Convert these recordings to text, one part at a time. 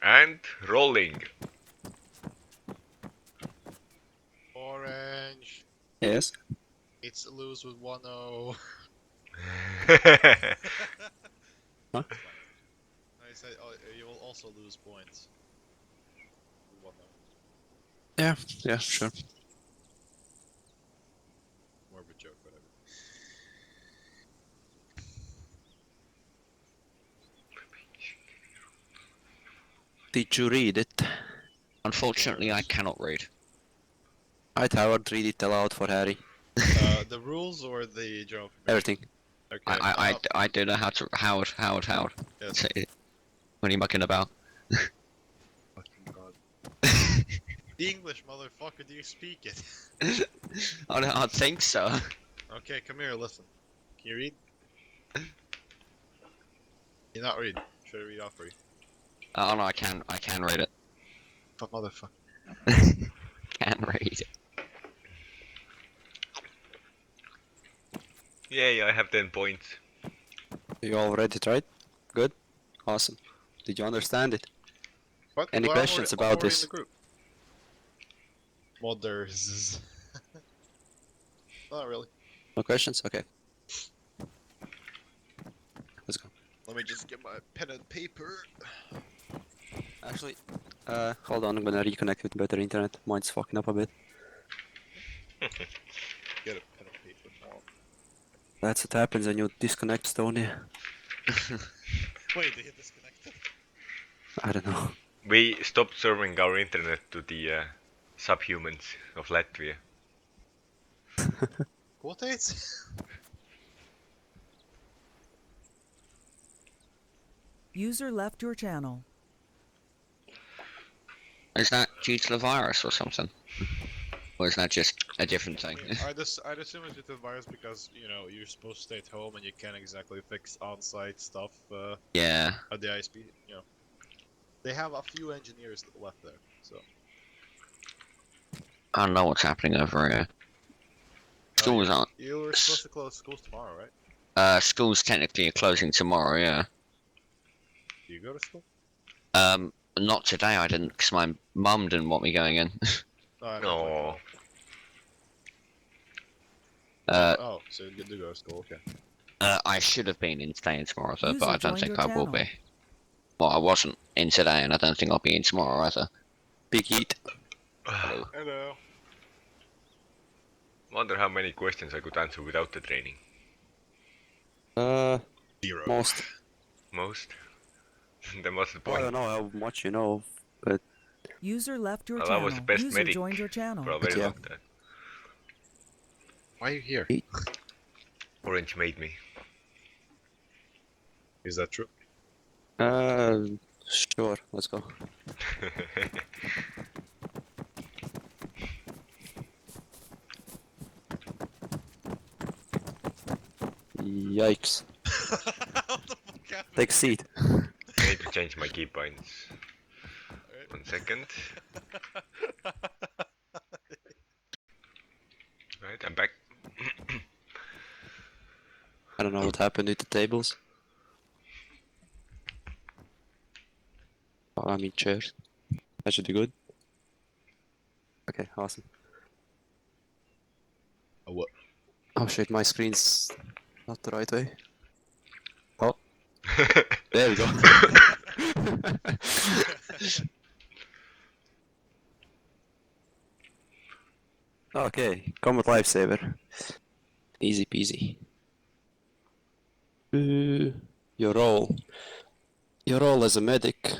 And rolling. Orange. Yes. It's to lose with 1-0. Huh? I said you will also lose points. With 1-0. Yeah, sure. More of a joke, whatever. Did you read it? Unfortunately, I cannot read. I'd Howard read it aloud for Harry. The rules or the general information? Everything. Okay. I don't know how to. Howard. Yes. Say it. What are you mucking about? Fucking god. The English, motherfucker, do you speak it? I don't think so. Okay, come here, listen. Can you read? You're not read. Should I read off for you? Oh no, I can read it. Fuck, motherfucker. Can read it. Yay, I have 10 points. You all read it, right? Good. Awesome. Did you understand it? What? Any Well, I'm questions already- I'm about already this? in the group. Modders. Not really. No questions? Okay. Let's go. Let me just get my pen and paper. Actually, hold on, I'm gonna reconnect with better internet. Mine's fucking up a bit. Get a pen and paper. Now. That's what happens when you disconnect Stony. Wait, they get disconnected? I don't know. We stopped serving our internet to the subhumans of Latvia. Quotates? User left your channel. Is that due to the virus or something? Or is that just a different thing? I'd assume it's due to the virus because, you know, you're supposed to stay at home and you can't exactly fix on-site stuff Yeah. at the ISP, you know. They have a few engineers left there, so. I don't know what's happening over here. Schools aren't. You were supposed to close schools tomorrow, right? Schools technically are closing tomorrow, yeah. Do you go to school? Not today, I didn't, because my mum didn't want me going in. No, I meant No. oh, so you do go to school, okay. I should have been in today and tomorrow, though, User but I don't joined think your I will channel. be. Well, I wasn't in today, and I don't think I'll be in tomorrow either. Big eat. Hello. Hello. Wonder how many questions I could answer without the training. Zero. Most. Most? Then what's the I point? don't know how much you know, but User left your Well, I channel. was the best User medic joined your channel. for a very Yeah. long time. Why are you here? Orange made me. Is that true? sure, let's go. Yikes. Take a seat. I need to change my key points. 1 second. Right, I'm back. I don't know what happened with the tables. Oh, I mean chairs. That should be good. Okay, awesome. Oh, what? Oh shit, my screen's not the right way. Oh, there we go. Okay, combat lifesaver. Easy peasy. Your role. Your role as a medic.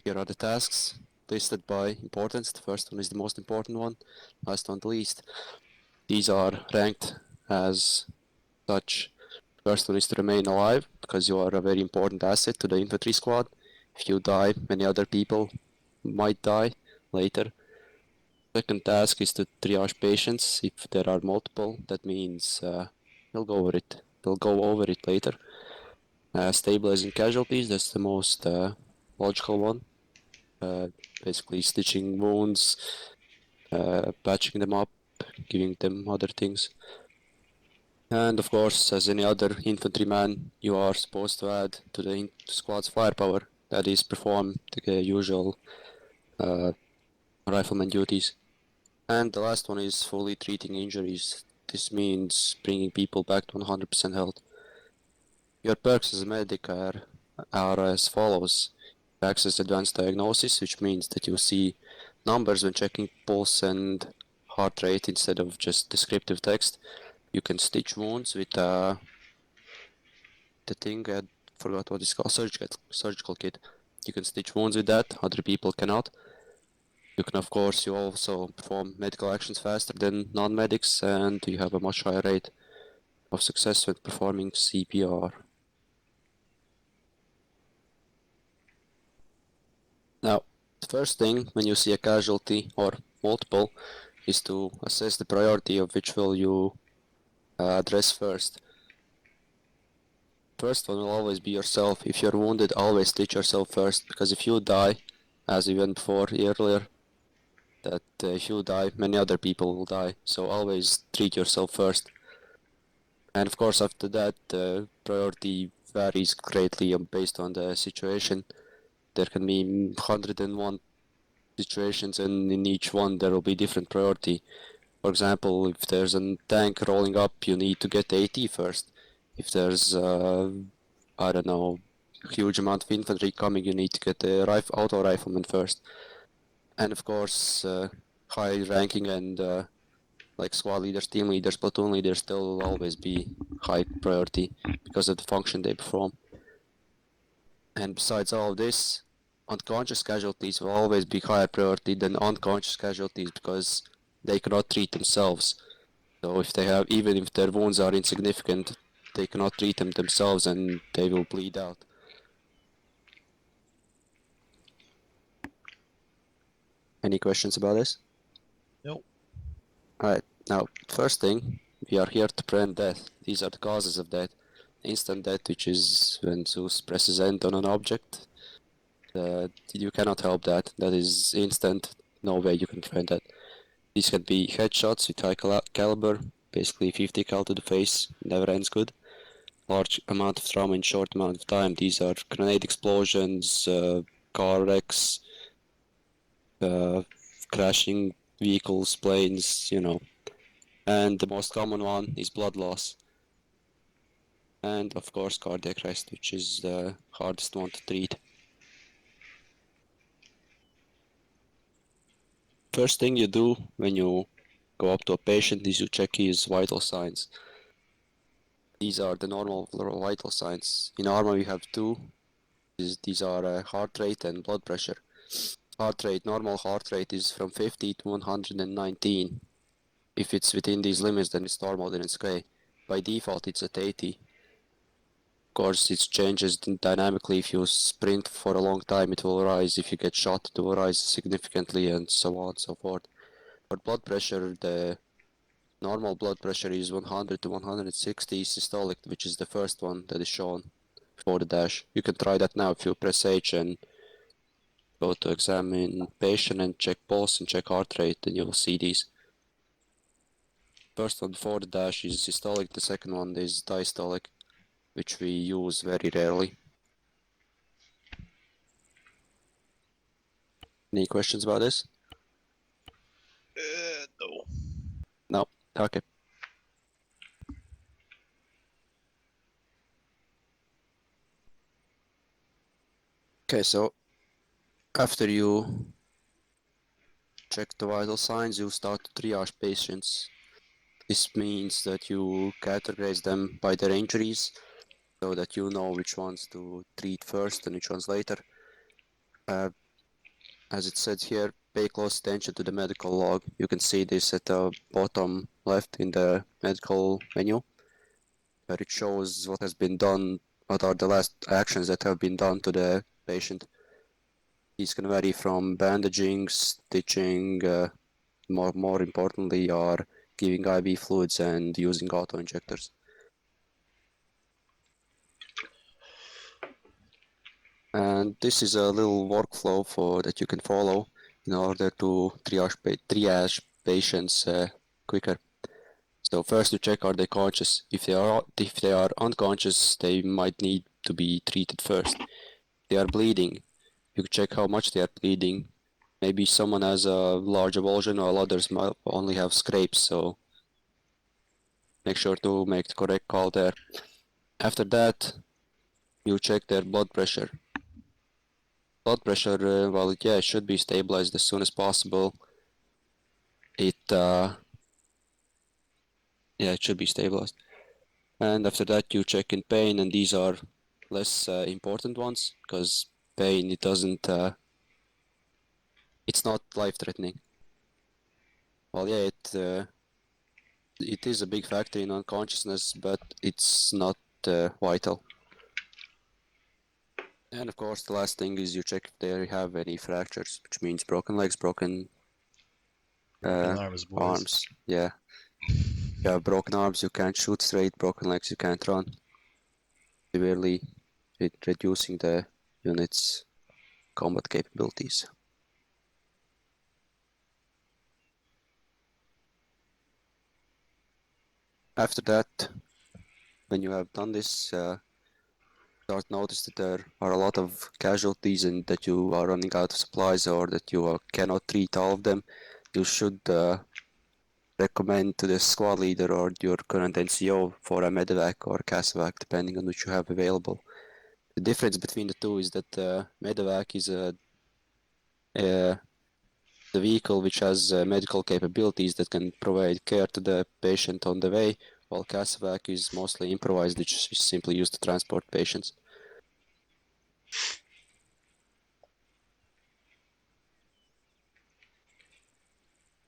Here are the tasks listed by importance. The first one is the most important one, last one the least. These are ranked as such. First one is to remain alive, because you are a very important asset to the infantry squad. If you die, many other people might die later. Second task is to triage patients. If there are multiple, that means we'll go over it. We'll go over it later. Stabilizing casualties, that's the most logical one. Basically stitching wounds, patching them up, giving them other things. And of course, as any other infantryman, you are supposed to add to the squad's firepower. that is perform the usual rifleman duties. And the last one is fully treating injuries. This means bringing people back to 100% health. Your perks as a medic are as follows. Access advanced diagnosis, which means that you see numbers when checking pulse and heart rate instead of just descriptive text. You can stitch wounds with the thing, I forgot what it's called, surgical kit. You can stitch wounds with that, other people cannot. You can, of course, you also perform medical actions faster than non-medics, and you have a much higher rate of success when performing CPR. Now, the first thing when you see a casualty or multiple is to assess the priority of which will you address first. First one will always be yourself. If you're wounded, always stitch yourself first, because if you die, as we went before earlier, that if you die, many other people will die. So always treat yourself first. And of course, after that, priority varies greatly based on the situation. There can be 101 situations, and in each one there will be different priority. For example, if there's a tank rolling up, you need to get AT first. If there's, I don't know, huge amount of infantry coming, you need to get the auto rifleman first. And of course, high ranking and like squad leaders, team leaders, platoon leaders, they'll always be high priority because of the function they perform. And besides all of this, unconscious casualties will always be higher priority than unconscious casualties because they cannot treat themselves. So if they have, even if their wounds are insignificant, they cannot treat them themselves and they will bleed out. Any questions about this? Nope. Alright, now, first thing, we are here to prevent death. These are the causes of death. Instant death, which is when Zeus presses end on an object. You cannot help that. That is instant. No way you can prevent that. These can be headshots with high caliber, basically 50 cal to the face, never ends good. Large amount of trauma in short amount of time. These are grenade explosions, car wrecks, crashing vehicles, planes, you know. And the most common one is blood loss. And of course cardiac arrest, which is the hardest one to treat. First thing you do when you go up to a patient is you check his vital signs. These are the normal vital signs. In ArmA we have two. These are heart rate and blood pressure. Heart rate, normal heart rate is from 50 to 119. If it's within these limits, then it's normal, then it's okay. By default, it's at 80. Of course, it changes dynamically. If you sprint for a long time, it will rise. If you get shot, it will rise significantly, and so on and so forth. For blood pressure, the normal blood pressure is 100 to 160 systolic, which is the first one that is shown before the dash. You can try that now if you press H and go to examine patient and check pulse and check heart rate, then you'll see these. First one before the dash is systolic, the second one is diastolic, which we use very rarely. Any questions about this? No. No? Okay. Okay, so after you check the vital signs, you start to triage patients. This means that you categorize them by their injuries, so that you know which ones to treat first and which ones later. As it said here, pay close attention to the medical log. You can see this at the bottom left in the medical menu, where it shows what has been done, what are the last actions that have been done to the patient. These can vary from bandaging, stitching, more importantly are giving IV fluids and using auto-injectors. And this is a little workflow that you can follow in order to triage patients quicker. So first you check, are they conscious? If they are unconscious, they might need to be treated first. they are bleeding. You can check how much they are bleeding. Maybe someone has a large avulsion while others might only have scrapes, so make sure to make the correct call there. After that, you check their blood pressure. Blood pressure, well, yeah, it should be stabilized as soon as possible. Yeah, it should be stabilized. And after that, you check in pain, and these are less important ones because pain, it's not life-threatening. Well, yeah, it is a big factor in unconsciousness, but it's not vital. And of course, the last thing is you check if they have any fractures, which means broken legs, broken arms, boys. arms. Yeah, you have broken arms, you can't shoot straight. Broken legs, you can't run. Severely reducing the unit's combat capabilities. After that, when you have done this, start notice that there are a lot of casualties and that you are running out of supplies or that you cannot treat all of them, you should recommend to the squad leader or your current NCO for a medevac or casavac, depending on which you have available. The difference between the two is that medevac is the vehicle which has medical capabilities that can provide care to the patient on the way, while casavac is mostly improvised, which is simply used to transport patients.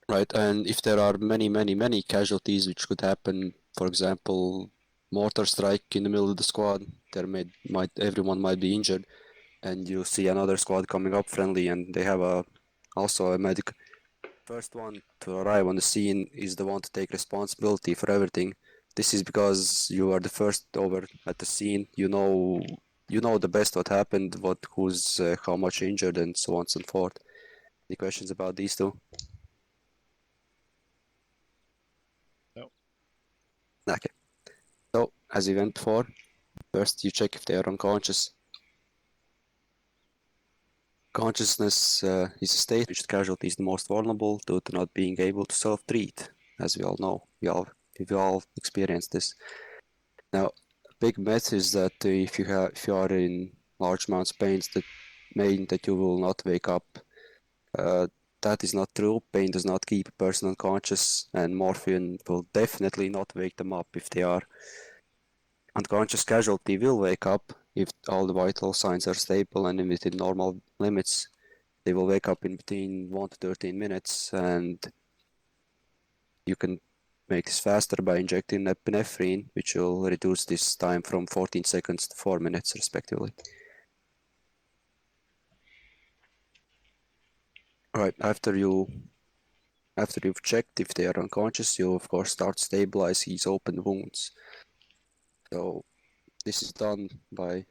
Right, and if there are many casualties which could happen, for example, mortar strike in the middle of the squad, everyone might be injured, and you see another squad coming up friendly, and they have also a medic. First one to arrive on the scene is the one to take responsibility for everything. This is because you are the first over at the scene. You know the best what happened, who's how much injured, and so on and so forth. Any questions about these two? No. Okay. So, as we went before, first you check if they are unconscious. Consciousness is a state in which the casualty is the most vulnerable due to not being able to self-treat, as we all know. We've all experienced this. Now, a big myth is that if you are in large amounts of pain, that you will not wake up. That is not true. Pain does not keep a person unconscious, and morphine will definitely not wake them up if they are. Unconscious casualty will wake up if all the vital signs are stable and within normal limits. They will wake up in between 1 to 13 minutes, and you can make this faster by injecting epinephrine, which will reduce this time from 14 seconds to 4 minutes, respectively. Alright, after you've checked if they are unconscious, you of course start stabilize his open wounds. So this is done by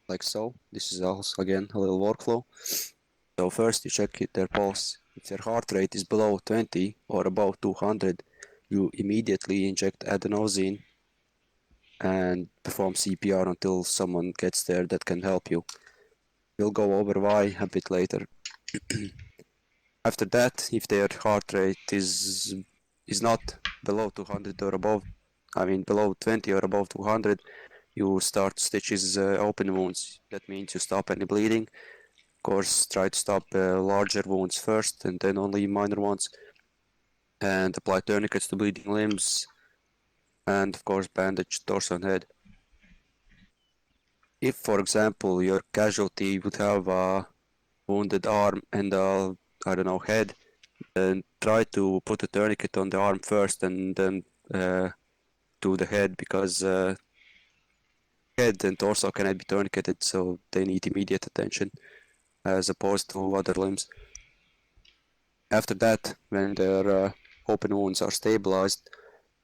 like so. This is also again a little workflow. So first you check their pulse. If their heart rate is below 20 or above 200, you immediately inject adenosine and perform CPR until someone gets there that can help you. We'll go over why a bit later. After that, if their heart rate is not below 200 or above, below 20 or above 200, you start stitches open wounds. That means you stop any bleeding. Of course, try to stop larger wounds first and then only minor ones. And apply tourniquets to bleeding limbs. And of course, bandage torso and head. If, for example, your casualty would have a wounded arm and a, I don't know, head, then try to put a tourniquet on the arm first and then to the head, because head and torso cannot be tourniqueted, so they need immediate attention as opposed to other limbs. After that, when their open wounds are stabilized,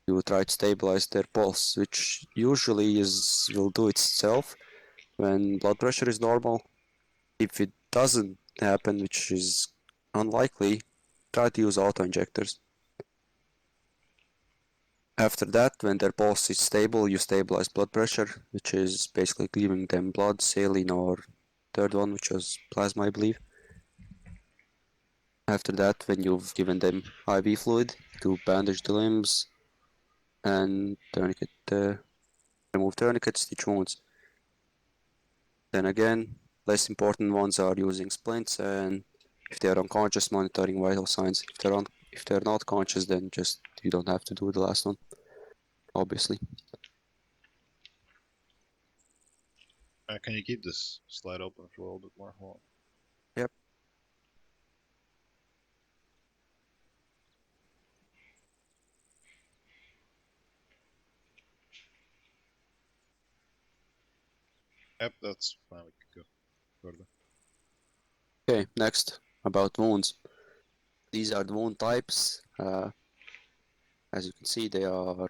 you try to stabilize their pulse, which usually will do itself when blood pressure is normal. If it doesn't happen, which is unlikely, try to use auto-injectors. After that, when their pulse is stable, you stabilize blood pressure, which is basically giving them blood, saline, or third one, which was plasma, I believe. After that, when you've given them IV fluid, to bandage the limbs and tourniquet, remove tourniquets, stitch wounds. Then again, less important ones are using splints, and if they're unconscious, monitoring vital signs. If they're not conscious, then just you don't have to do the last one, obviously. Can you keep this slide open for a little bit more? Hold on. Yep. Yep, that's fine. We can go further. Okay, next, about wounds. These are the wound types. As you can see, they are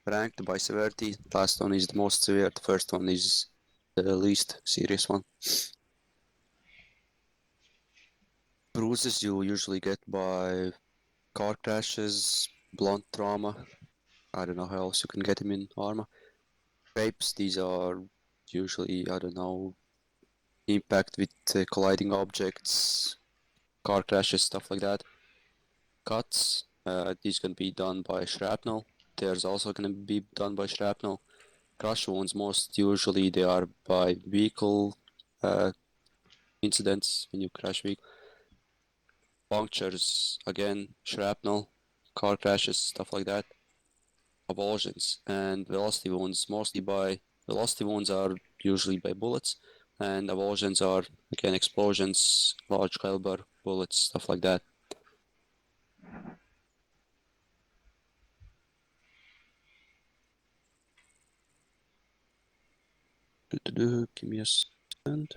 ranked by severity. The last one is the most severe, the first one is the least serious one. Bruises you usually get by car crashes, blunt trauma. I don't know how else you can get them in ArmA. Scrapes, these are usually, I don't know, impact with colliding objects, car crashes, stuff like that. Cuts, these can be done by shrapnel. There's also going to be done by shrapnel. Crush wounds, most usually they are by vehicle incidents when you crash vehicle. Punctures, again, shrapnel, car crashes, stuff like that. Avulsions and velocity wounds, velocity wounds are usually by bullets, and avulsions are again explosions, large caliber bullets, stuff like that. Give me a second.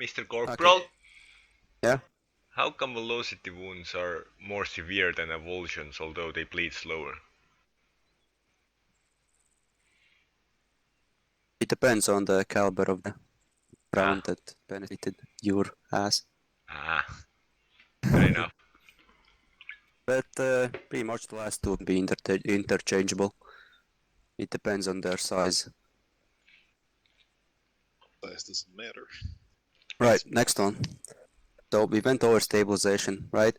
Mr. Corporal, Okay. Yeah. how come velocity wounds are more severe than avulsions, although they bleed slower? It depends on the caliber of the round Ah, that penetrated your ass. ah, fair enough. But pretty much the last two can be interchangeable. It depends on their size. Size doesn't matter. Right, next one. So we went over stabilization, right?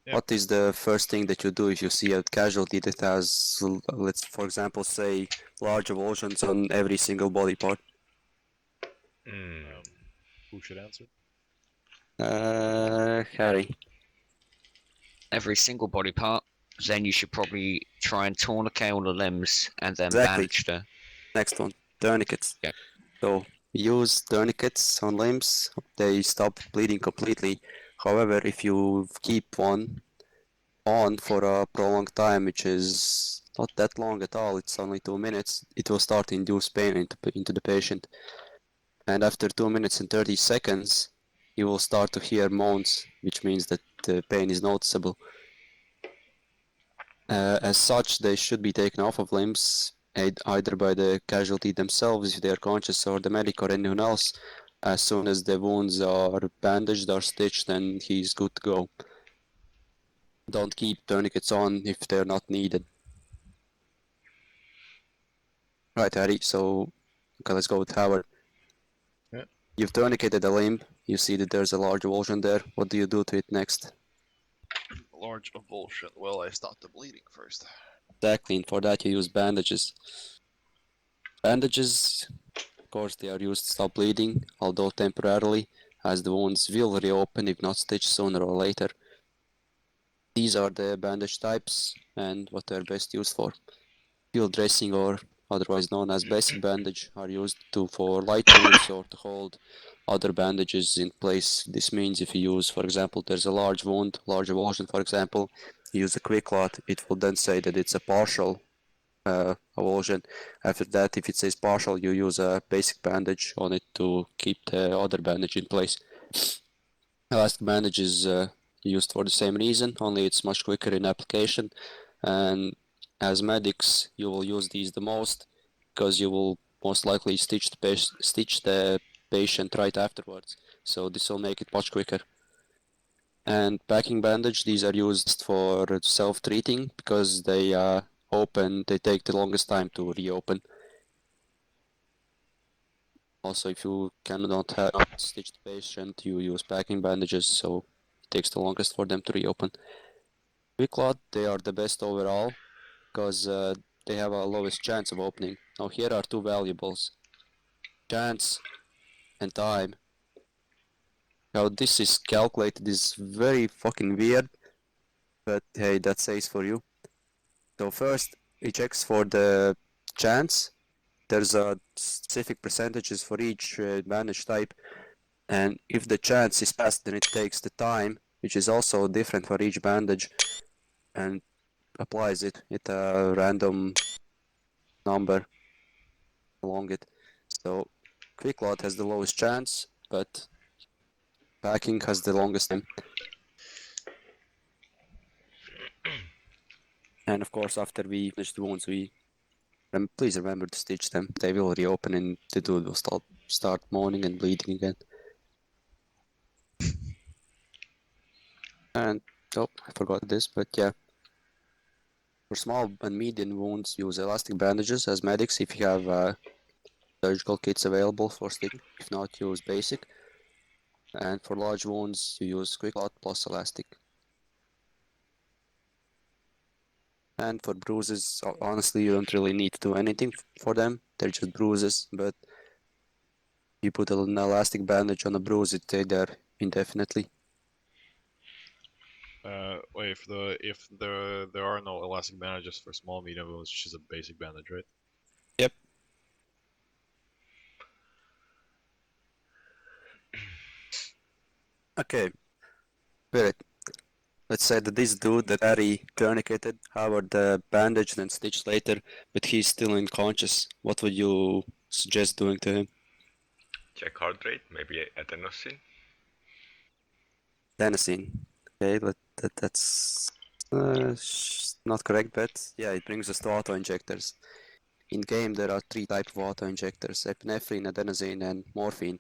Yep. What is the first thing that you do if you see a casualty that has, let's for example say, large avulsions on every single body part? Mm. Who should answer? Harry. Every single body part. Then you should probably try and tourniquet all the limbs and then Exactly. bandage the. Next one, tourniquets. Yeah. So use tourniquets on limbs, they stop bleeding completely. However, if you keep one on for a prolonged time, which is not that long at all, it's only 2 minutes, it will start to induce pain into the patient. And after 2 minutes and 30 seconds, you will start to hear moans, which means that the pain is noticeable. As such, they should be taken off of limbs, either by the casualty themselves, if they are conscious, or the medic or anyone else. As soon as the wounds are bandaged or stitched, then he's good to go. Don't keep tourniquets on if they're not needed. Right, Harry, so okay, let's go with Howard. Yeah. You've tourniqueted a limb, you see that there's a large avulsion there. What do you do to it next? Large avulsion. Well, I stop the bleeding first. Exactly, and for that you use bandages. Bandages, of course, they are used to stop bleeding, although temporarily, as the wounds will reopen if not stitched sooner or later. These are the bandage types and what they're best used for. Field dressing, or otherwise known as basic bandage, are used for light wounds or to hold other bandages in place. This means if you use, for example, there's a large wound, large avulsion, for example, you use a quick clot, it will then say that it's a partial avulsion. After that, if it says partial, you use a basic bandage on it to keep the other bandage in place. Elastic bandage is used for the same reason, only it's much quicker in application. And as medics, you will use these the most because you will most likely stitch the patient right afterwards. So this will make it much quicker. And packing bandage, these are used for self-treating because they open, they take the longest time to reopen. Also, if you cannot stitch the patient, you use packing bandages, so it takes the longest for them to reopen. Quick clot, they are the best overall because they have a lowest chance of opening. Now here are two variables, chance and time. How this is calculated is very fucking weird, but hey, that says for you. So first, it checks for the chance. There's a specific percentages for each bandage type, and if the chance is passed, then it takes the time, which is also different for each bandage, and applies it at a random number along it. So quick lot has the lowest chance, but packing has the longest time. And of course, after we finish the wounds, please remember to stitch them. They will reopen and the dude will start moaning and bleeding again. And oh, I forgot this, but yeah. For small and medium wounds, use elastic bandages as medics if you have surgical kits available for stitching. If not, use basic. And for large wounds, you use quick clot plus elastic. And for bruises, honestly, you don't really need to do anything for them. They're just bruises, but you put an elastic bandage on a bruise, it stay there indefinitely. Wait, if there are no elastic bandages for small medium wounds, which is a basic bandage, right? Yep. Okay. Spirit. Let's say that this dude that Harry tourniqueted, however the bandage then stitched later, but he's still unconscious. What would you suggest doing to him? Check heart rate, maybe adenosine. Adenosine. Okay, that's not correct, but yeah, it brings us to auto injectors. In game, there are three types of auto injectors: epinephrine, adenosine, and morphine.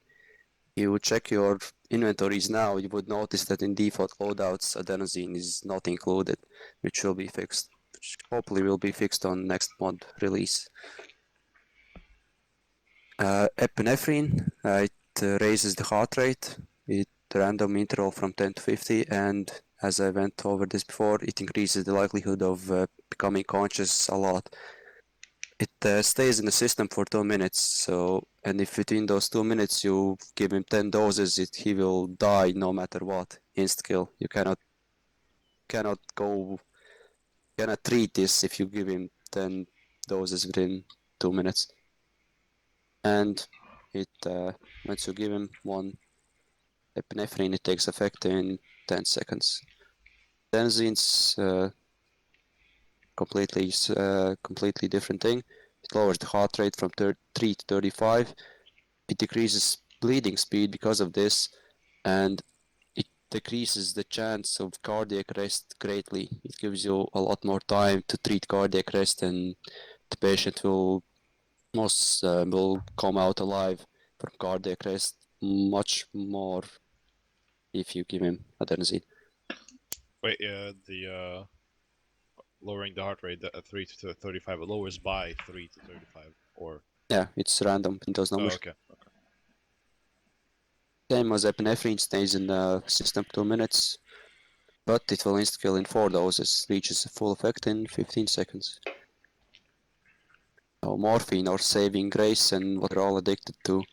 You check your inventories now, you would notice that in default loadouts, adenosine is not included, which will be fixed, which hopefully will be fixed on next mod release. Epinephrine, it raises the heart rate, it random interval from 10 to 50, and as I went over this before, it increases the likelihood of becoming conscious a lot. It stays in the system for 2 minutes, so, and if between those 2 minutes you give him 10 doses, he will die no matter what, insta-kill. You cannot treat this if you give him 10 doses within 2 minutes. And once you give him one epinephrine, it takes effect in 10 seconds. Adenosine's completely different thing. It lowers the heart rate from 3 to 35. It decreases bleeding speed because of this, and it decreases the chance of cardiac arrest greatly. It gives you a lot more time to treat cardiac arrest, and the patient will come out alive from cardiac arrest much more if you give him adenosine. Wait, the lowering the heart rate at 3 to 35, it lowers by 3 to 35, or... Yeah, it's random in those Oh, numbers. okay. Same as epinephrine, stays in the system 2 minutes, but it will insta-kill in 4 doses, reaches full effect in 15 seconds. Now, morphine or saving grace and what we're all addicted to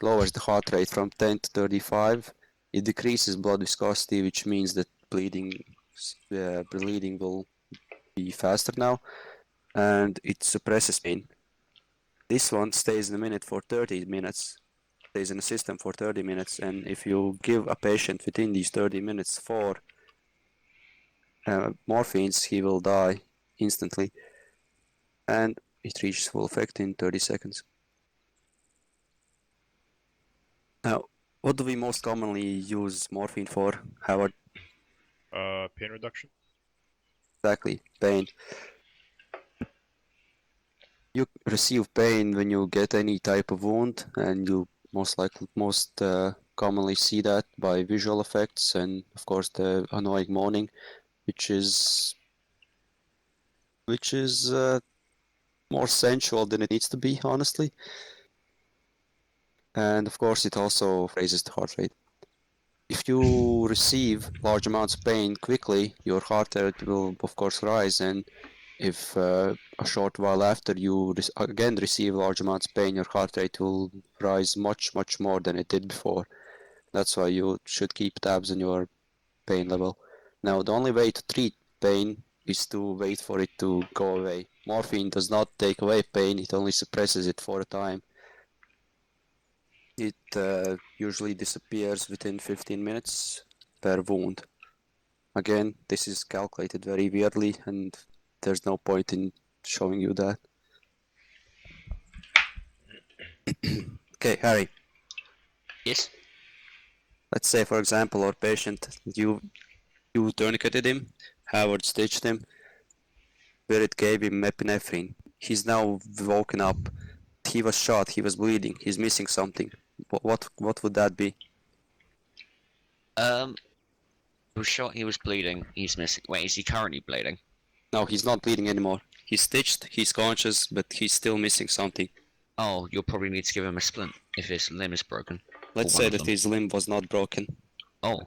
lowers the heart rate from 10 to 35. It decreases blood viscosity, which means that bleeding will be faster now, and it suppresses pain. This one stays in the minute for 30 minutes, stays in the system for 30 minutes, and if you give a patient within these 30 minutes 4 morphines, he will die instantly, and it reaches full effect in 30 seconds. Now, what do we most commonly use morphine for, Howard? Pain reduction? Exactly, pain. You receive pain when you get any type of wound, and you most commonly see that by visual effects and of course the annoying moaning, which is more sensual than it needs to be, honestly. And of course it also raises the heart rate. If you receive large amounts of pain quickly, your heart rate will of course rise, and if a short while after you again receive large amounts of pain, your heart rate will rise much more than it did before. That's why you should keep tabs on your pain level. Now, the only way to treat pain is to wait for it to go away. Morphine does not take away pain, it only suppresses it for a time. It usually disappears within 15 minutes per wound. Again, this is calculated very weirdly, and there's no point in showing you that. Okay, Harry, Yes. let's say for example our patient, you tourniqueted him, Howard stitched him, Spirit gave him epinephrine. He's now woken up. He was shot, he was bleeding, he's missing something. What would that be? He was shot. He was bleeding. He's missing. Wait, is he currently bleeding? No, he's not bleeding anymore. He's stitched, he's conscious, but he's still missing something. Oh, you'll probably need to give him a splint if his limb is broken. Let's say that his limb was not broken. Oh.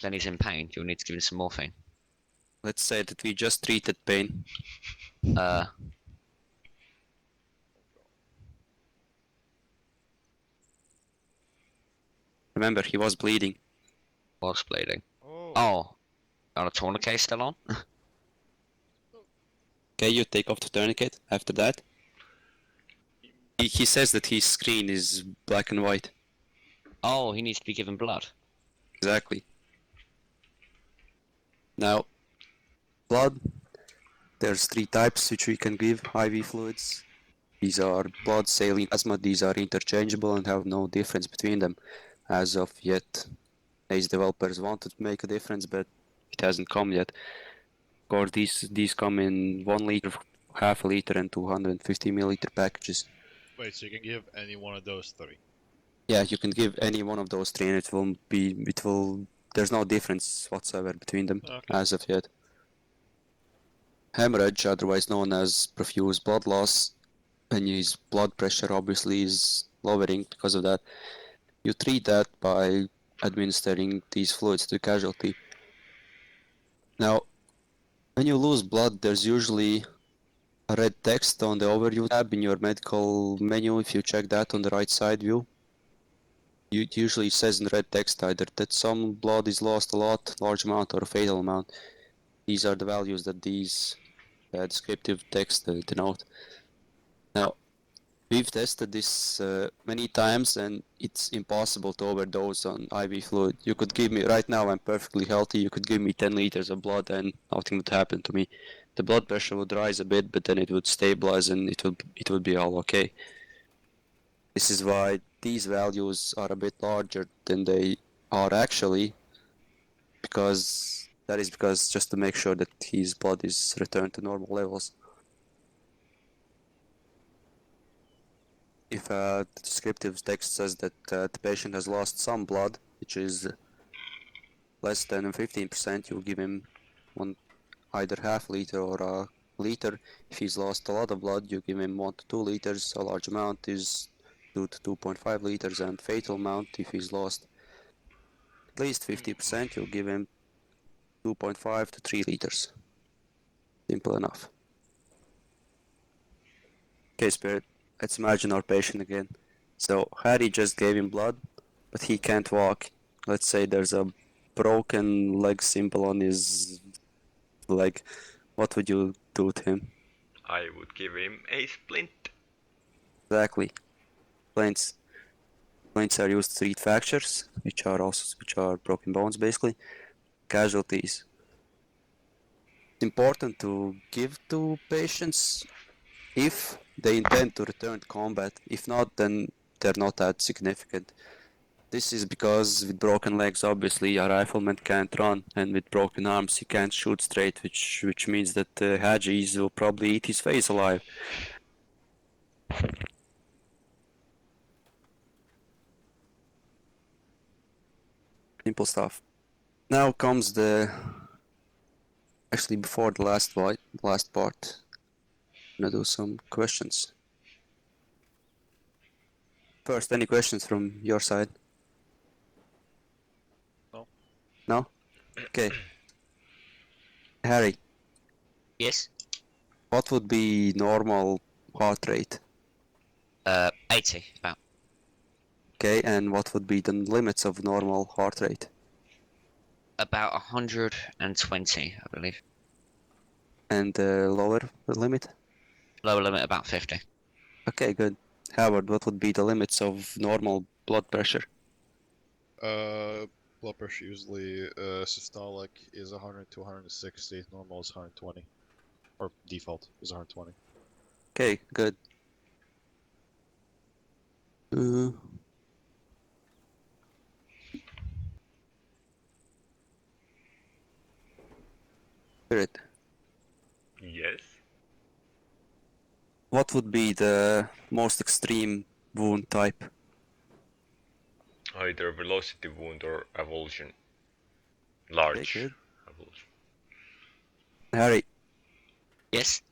Then he's in pain. You'll need to give him some morphine. Let's say that we just treated pain. Remember, he was bleeding. Was bleeding. Oh. Oh. Got a tourniquet still on? Okay, you take off the tourniquet after that. He says that his screen is black and white. Oh, he needs to be given blood. Exactly. Now, blood, there's 3 types which we can give IV fluids. These are blood, saline, plasma. These are interchangeable and have no difference between them as of yet. ACE developers wanted to make a difference, but it hasn't come yet. Of course, these come in 1 liter, half a liter, and 250 milliliter packages. Wait, so you can give any one of those 3? Yeah, you can give any one of those 3, and there's no difference whatsoever between them as of yet. Hemorrhage, otherwise known as profuse blood loss, and his blood pressure obviously is lowering because of that. You treat that by administering these fluids to the casualty. Now, when you lose blood, there's usually a red text on the overview tab in your medical menu. If you check that on the right side view, it usually says in red text either that some blood is lost a lot, large amount, or a fatal amount. These are the values that these descriptive text denote. Now, we've tested this many times, and it's impossible to overdose on IV fluid. You could give me, right now I'm perfectly healthy, you could give me 10 liters of blood and nothing would happen to me. The blood pressure would rise a bit, but then it would stabilize and it would be all okay. This is why these values are a bit larger than they are actually, because just to make sure that his blood is returned to normal levels. If the descriptive text says that the patient has lost some blood, which is less than 15%, you'll give him either half liter or a liter. If he's lost a lot of blood, you give him 1 to 2 liters. A large amount is 2 to 2.5 liters, and fatal amount, if he's lost at least 50%, you'll give him 2.5 to 3 liters. Simple enough. Okay, Spirit, let's imagine our patient again. So Harry just gave him blood, but he can't walk. Let's say there's a broken leg symbol on his leg. What would you do to him? I would give him a splint. Exactly. Splints are used to treat fractures, which are broken bones basically. Casualties. It's important to give to patients if they intend to return to combat. If not, then they're not that significant. This is because with broken legs, obviously, a rifleman can't run, and with broken arms, he can't shoot straight, which means that Hajis will probably eat his face alive. Simple stuff. Now comes the... Actually, before the last part, I'm gonna do some questions. First, any questions from your side? No. No? Okay. Harry, Yes. what would be normal heart rate? 80 about. Okay, and what would be the limits of normal heart rate? About 120, I believe. And the lower limit? Lower limit about 50. Okay, good. Howard, what would be the limits of normal blood pressure? Blood pressure usually systolic is 100 to 160. Normal is 120, or default is 120. Okay, good. Spirit, Yes. what would be the most extreme wound type? Either velocity wound or avulsion. Okay, Large good. avulsion. Harry, Yes.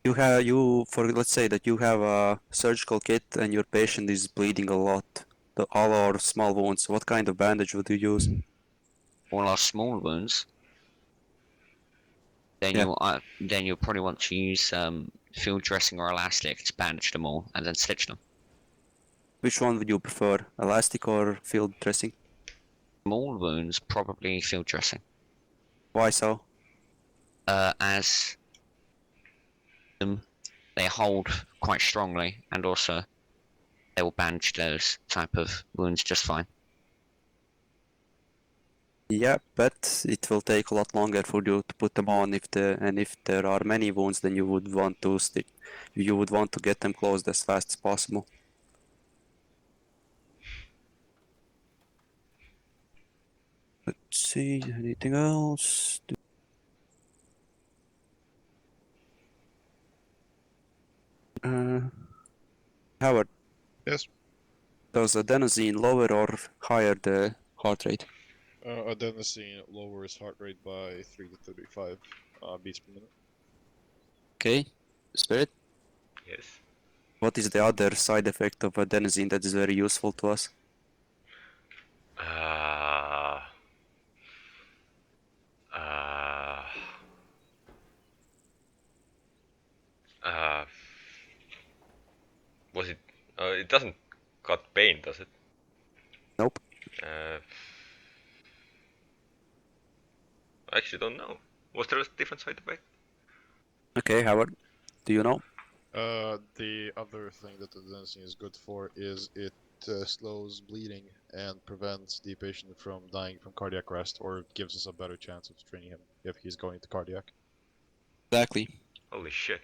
let's say that you have a surgical kit and your patient is bleeding a lot, all our small wounds. What kind of bandage would you use? All our small wounds. Then Yeah. you'll probably want to use field dressing or elastic to bandage them all and then stitch them. Which one would you prefer, elastic or field dressing? Small wounds, probably field dressing. Why so? As they hold quite strongly, and also they will bandage those type of wounds just fine. Yeah, but it will take a lot longer for you to put them on if there are many wounds, then you would want to get them closed as fast as possible. Let's see, anything else? Howard, Yes. does adenosine lower or higher the heart rate? Adenosine lowers heart rate by 3 to 35 beats per minute. Okay, Spirit, Yes. what is the other side effect of adenosine that is very useful to us? Uh, uh, uh, was it? It doesn't cut pain, does it? Nope. I actually don't know. Was there a different side effect? Okay, Howard, do you know? The other thing that adenosine is good for is it slows bleeding and prevents the patient from dying from cardiac arrest, or gives us a better chance of training him if he's going to cardiac. Exactly. Holy shit.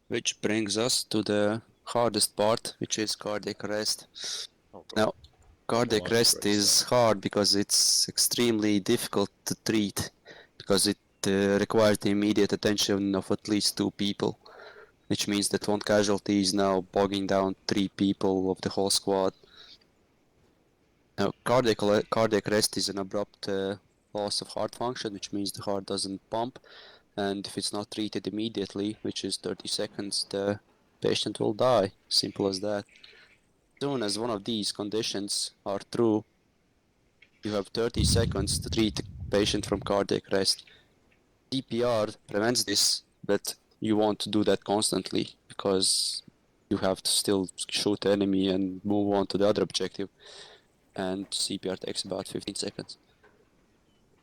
Which brings us to the hardest part, which is cardiac arrest. Oh, Now, cardiac Well, arrest Christ. is hard because it's extremely difficult to treat, because it requires the immediate attention of at least 2 people, which means that one casualty is now bogging down 3 people of the whole squad. Now, cardiac arrest is an abrupt loss of heart function, which means the heart doesn't pump, and if it's not treated immediately, which is 30 seconds, the patient will die. Simple as that. As soon as one of these conditions are true, you have 30 seconds to treat the patient from cardiac arrest. CPR prevents this, but you won't do that constantly because you have to still shoot the enemy and move on to the other objective. And CPR takes about 15 seconds.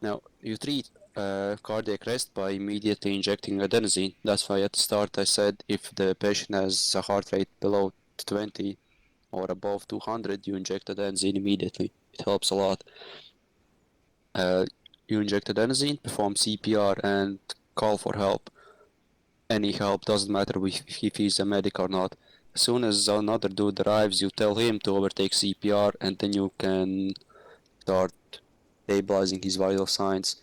Now, you treat cardiac arrest by immediately injecting adenosine. That's why at the start I said if the patient has a heart rate below 20 or above 200, you inject adenosine immediately. It helps a lot. You inject adenosine, perform CPR, and call for help. Any help, doesn't matter if he's a medic or not. As soon as another dude arrives, you tell him to overtake CPR, and then you can start stabilizing his vital signs.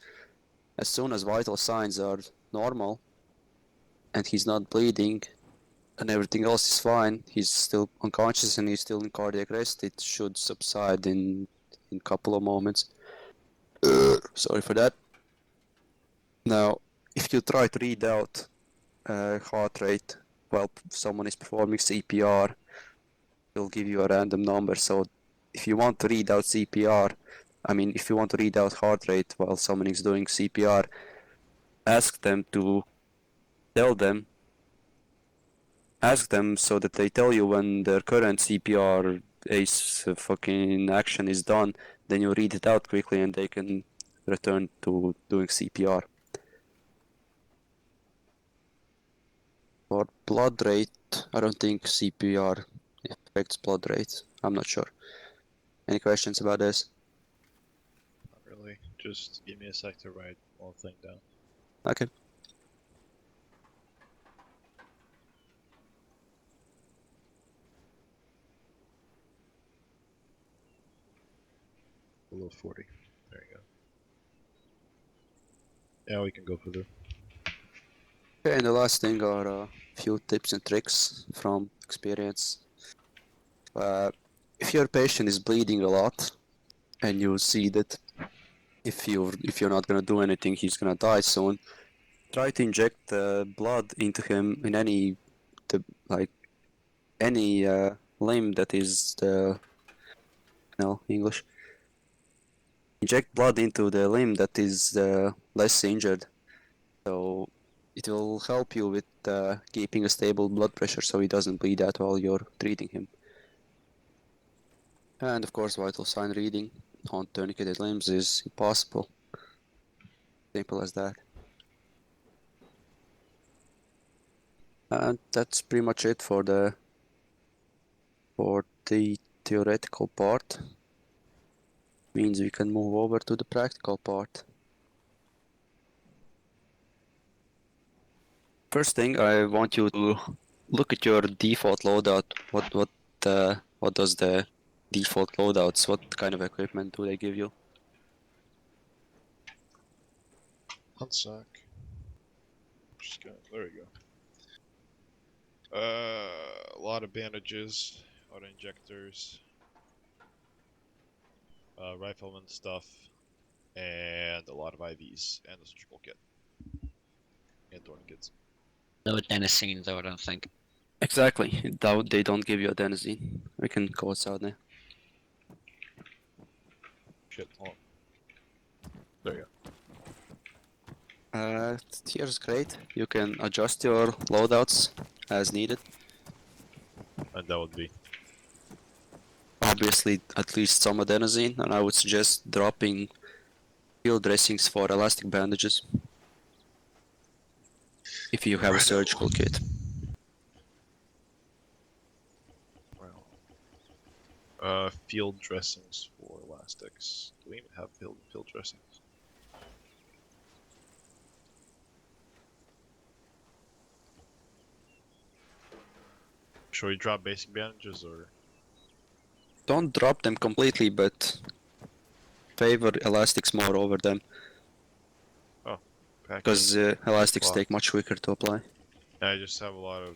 As soon as vital signs are normal and he's not bleeding and everything else is fine, he's still unconscious and he's still in cardiac arrest, it should subside in a couple of moments. Sorry for that. Now, if you try to read out heart rate while someone is performing CPR, it'll give you a random number. So if you want to read out CPR, if you want to read out heart rate while someone is doing CPR, ask them so that they tell you when their current CPR fucking action is done. Then you read it out quickly and they can return to doing CPR. For blood rate, I don't think CPR affects blood rate. I'm not sure. Any questions about this? Not really. Just give me a sec to write one thing down. Okay. Below 40. There you go. Yeah, we can go for the. Okay, and the last thing are a few tips and tricks from experience. If your patient is bleeding a lot, and you see that if you're not gonna do anything, he's gonna die soon, try to inject blood into him in any limb that is English. Inject blood into the limb that is less injured, so it will help you with keeping a stable blood pressure so he doesn't bleed out while you're treating him. And of course, vital sign reading on tourniqueted limbs is impossible. Simple as that. And that's pretty much it for the theoretical part. Means we can move over to the practical part. First thing, I want you to look at your default loadout. What does the default loadouts? What kind of equipment do they give you? One sec. Just gonna. There we go. A lot of bandages, auto injectors, rifleman stuff, and a lot of IVs, and a surgical kit. And tourniquets. No adenosine, though, I don't think. Exactly. They don't give you adenosine. We can go outside now. Shit, hold on. There you Here's great. You can adjust your loadouts as needed. go. And that would be. Obviously, at least some adenosine, and I would suggest dropping field dressings for elastic bandages if you have a surgical kit. Field dressings for elastics. Do we even have field dressings? Should we drop basic bandages or? Don't drop them completely, but favor elastics more over them, because elastics take much quicker to apply. I just have a lot of.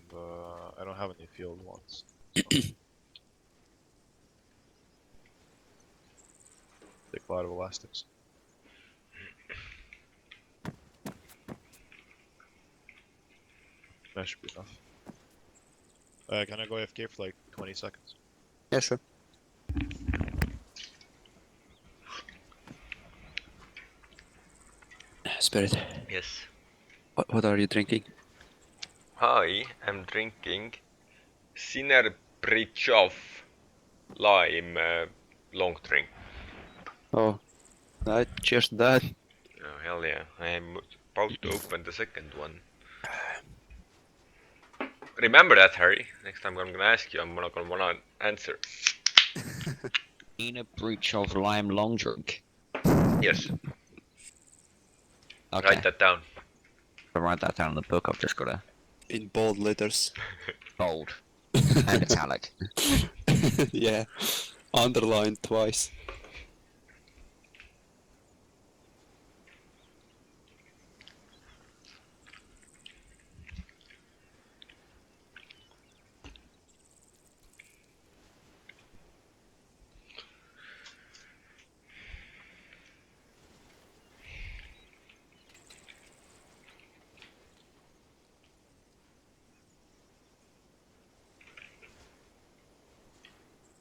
I don't have any field ones. So. Take a lot of elastics. That should be enough. Can I go AFK for like 20 seconds? Yeah, sure. Spirit, Yes. what are you drinking? I am drinking Sinner Bridge of Lime long drink. Oh, right. Cheers to that. Oh, hell yeah. I am about to open the second one. Remember that, Harry. Next time I'm gonna ask you, I'm not gonna wanna answer. In a breach of lime long drink. Yes. Okay, Write that down. I'll write that down in the book. I've just got to In bold letters. bold and italic. Yeah. Underlined twice.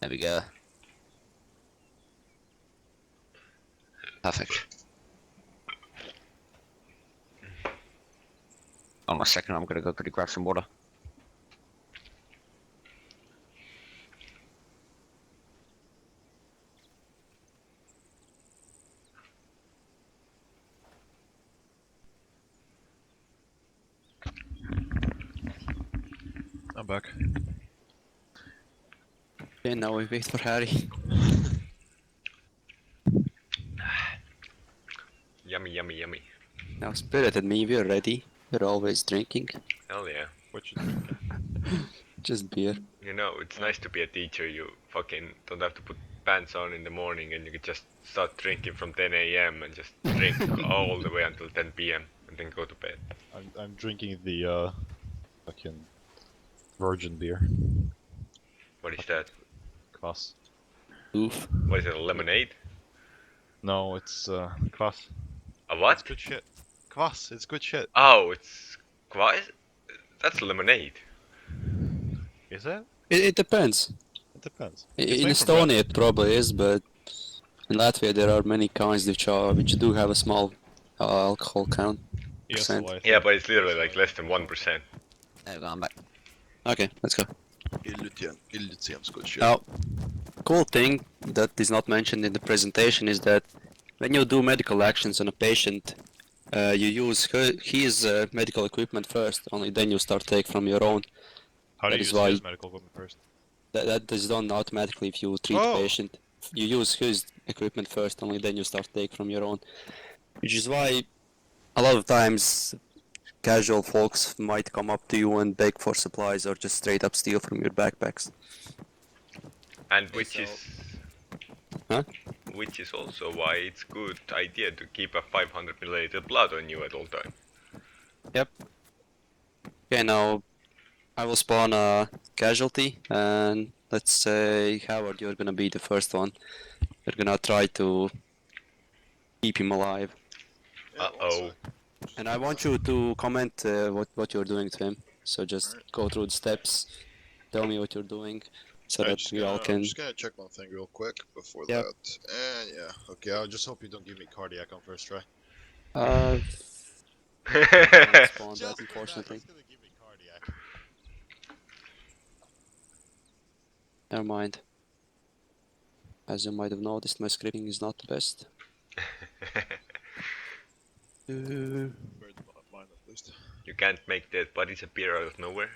There we go. Perfect. On a second, I'm gonna go quickly grab some water. I'm back. Okay, now we wait for Harry. Yummy, yummy, yummy. Now Spirit and me, we're ready. We're always drinking. Hell yeah. What you drinking? Just beer. You know, it's nice to be a teacher. You fucking don't have to put pants on in the morning and you can just start drinking from 10 a.m. and just drink all the way until 10 p.m. and then go to bed. I'm drinking the fucking virgin beer. What is that? Kvass. Oof. What is it, a lemonade? No, it's kvass. A It's what? good shit. Kvass, it's good shit. Oh, it's quite. That's lemonade. Is it? It depends. It depends. In It's made from bread. Estonia it probably is, but in Latvia there are many kinds which do have a small alcohol count. Yes, percent. so I Yeah, think- but it's literally so like I less think than so. 1%. There we go, I'm back. Okay, let's go. Illitium's good shit. Now, cool thing that is not mentioned in the presentation is that when you do medical actions on a patient, you use his medical equipment first, only then you start take from your own. How do that you is use why- his medical equipment first? That is done automatically if you treat Oh. patient. You use his equipment first, only then you start take from your own. Which is why a lot of times casual folks might come up to you and beg for supplies or just straight up steal from your backpacks. And Okay, which so- is. Huh? Which is also why it's good idea to keep a 500 milliliter blood on you at all time. Okay, now I will spawn a casualty, and let's say Howard, you're gonna be the first one. You're gonna try to keep him alive, Uh-oh. and I want you to comment what you're doing to him. So just go through the steps, tell me what you're doing, so that we all I'm can. just gonna check one thing real quick before Yep. that. And yeah, okay, I just hope you don't give me cardiac on first try. Don't spawn that, unfortunately. he's gonna give me cardiac. Never mind. As you might have noticed, my scripting is not the best. Mine at least. You can't make dead bodies appear out of nowhere.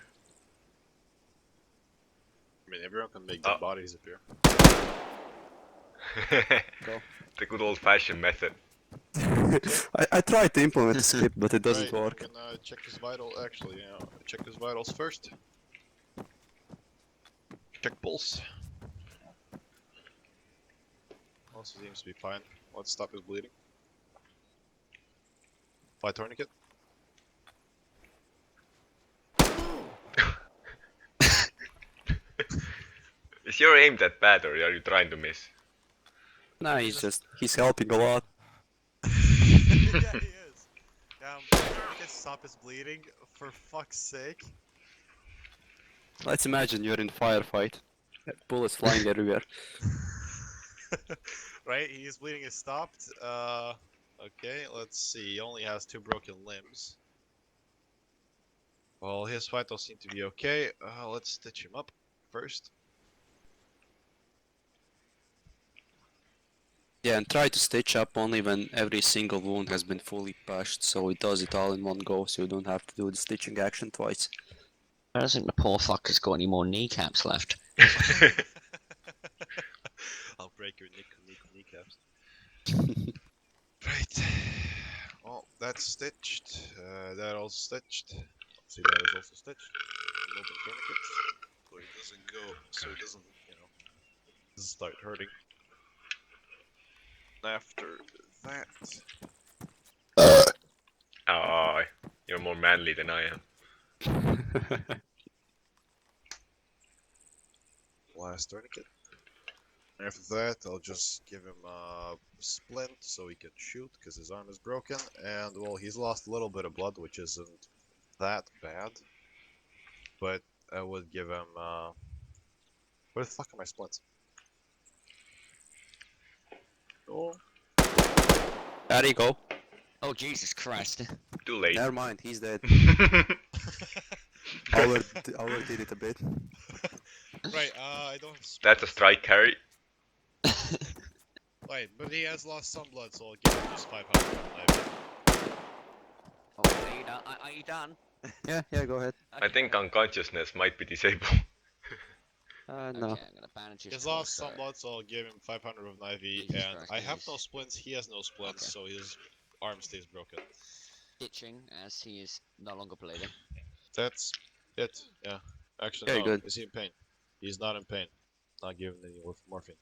I mean, everyone can make dead Oh. bodies appear. Go. The good old-fashioned method. I tried to implement the script, but it doesn't Right, work. Can check his vital. Actually, check his vitals first. Check pulse. Also seems to be fine. Let's stop his bleeding. Apply tourniquet. Is your aim that bad or are you trying to miss? Nah, he's helping a lot. Yeah, he is. Tourniquet, stop his bleeding. For fuck's sake. Let's imagine you're in firefight. Bullets flying everywhere. Right, his bleeding is stopped. Okay, let's see. He only has 2 broken limbs. Well, his vitals seem to be okay. Let's stitch him up first. Yeah, and try to stitch up only when every single wound has been fully patched, so it does it all in one go, so you don't have to do the stitching action twice. I don't think the poor fucker's got any more kneecaps left. I'll break your kneecaps. Right. Well, that's stitched. That all stitched. See, that is also stitched. Open tourniquets. So it doesn't go. So it doesn't, doesn't start hurting. After that. Oh, you're more manly than I am. Last tourniquet. After that, I'll just give him a splint so he can shoot because his arm is broken. And well, he's lost a little bit of blood, which isn't that bad. But I would give him. Where the fuck are my splints? Oh. There you go. Oh Jesus Christ! Too late. Never mind, he's dead. That's Overdid it a bit. Right, I don't have a splits. strike carry. Wait, but he has lost some blood, so I'll give him just 500 knife. Oh, are you done? Are you done? Yeah, go ahead. I think unconsciousness might be disabled. No. Okay, I'm gonna bandage his He's lost some torso. blood, so I'll give him 500 of knife, Jesus and Christ, I have he's- no splints, he has no splints, Okay. so his arm stays broken. Stitching as he is no longer bleeding. That's it, yeah. Actually, Okay, no, good. is he in pain? He's not in pain. Not giving any morphine.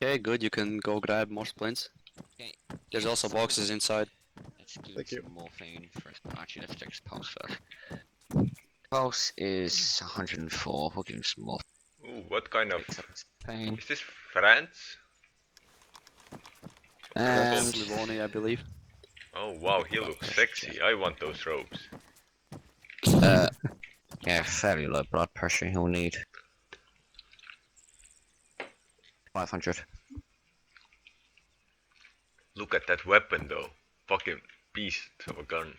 Okay, good, you can go grab more splints. Okay. There's also yes, boxes inside. Let's give him Thank you. some morphine first. Actually, let's check his pulse first. Pulse is 104. We'll give him some more. Ooh, what kind of... Fix up his pain. Is this France? That's And Livoni, I believe. Oh wow, he looks sexy. I want those robes. yeah, fairly low blood pressure. He'll need 500. Look at that weapon though. Fucking beast of a gun.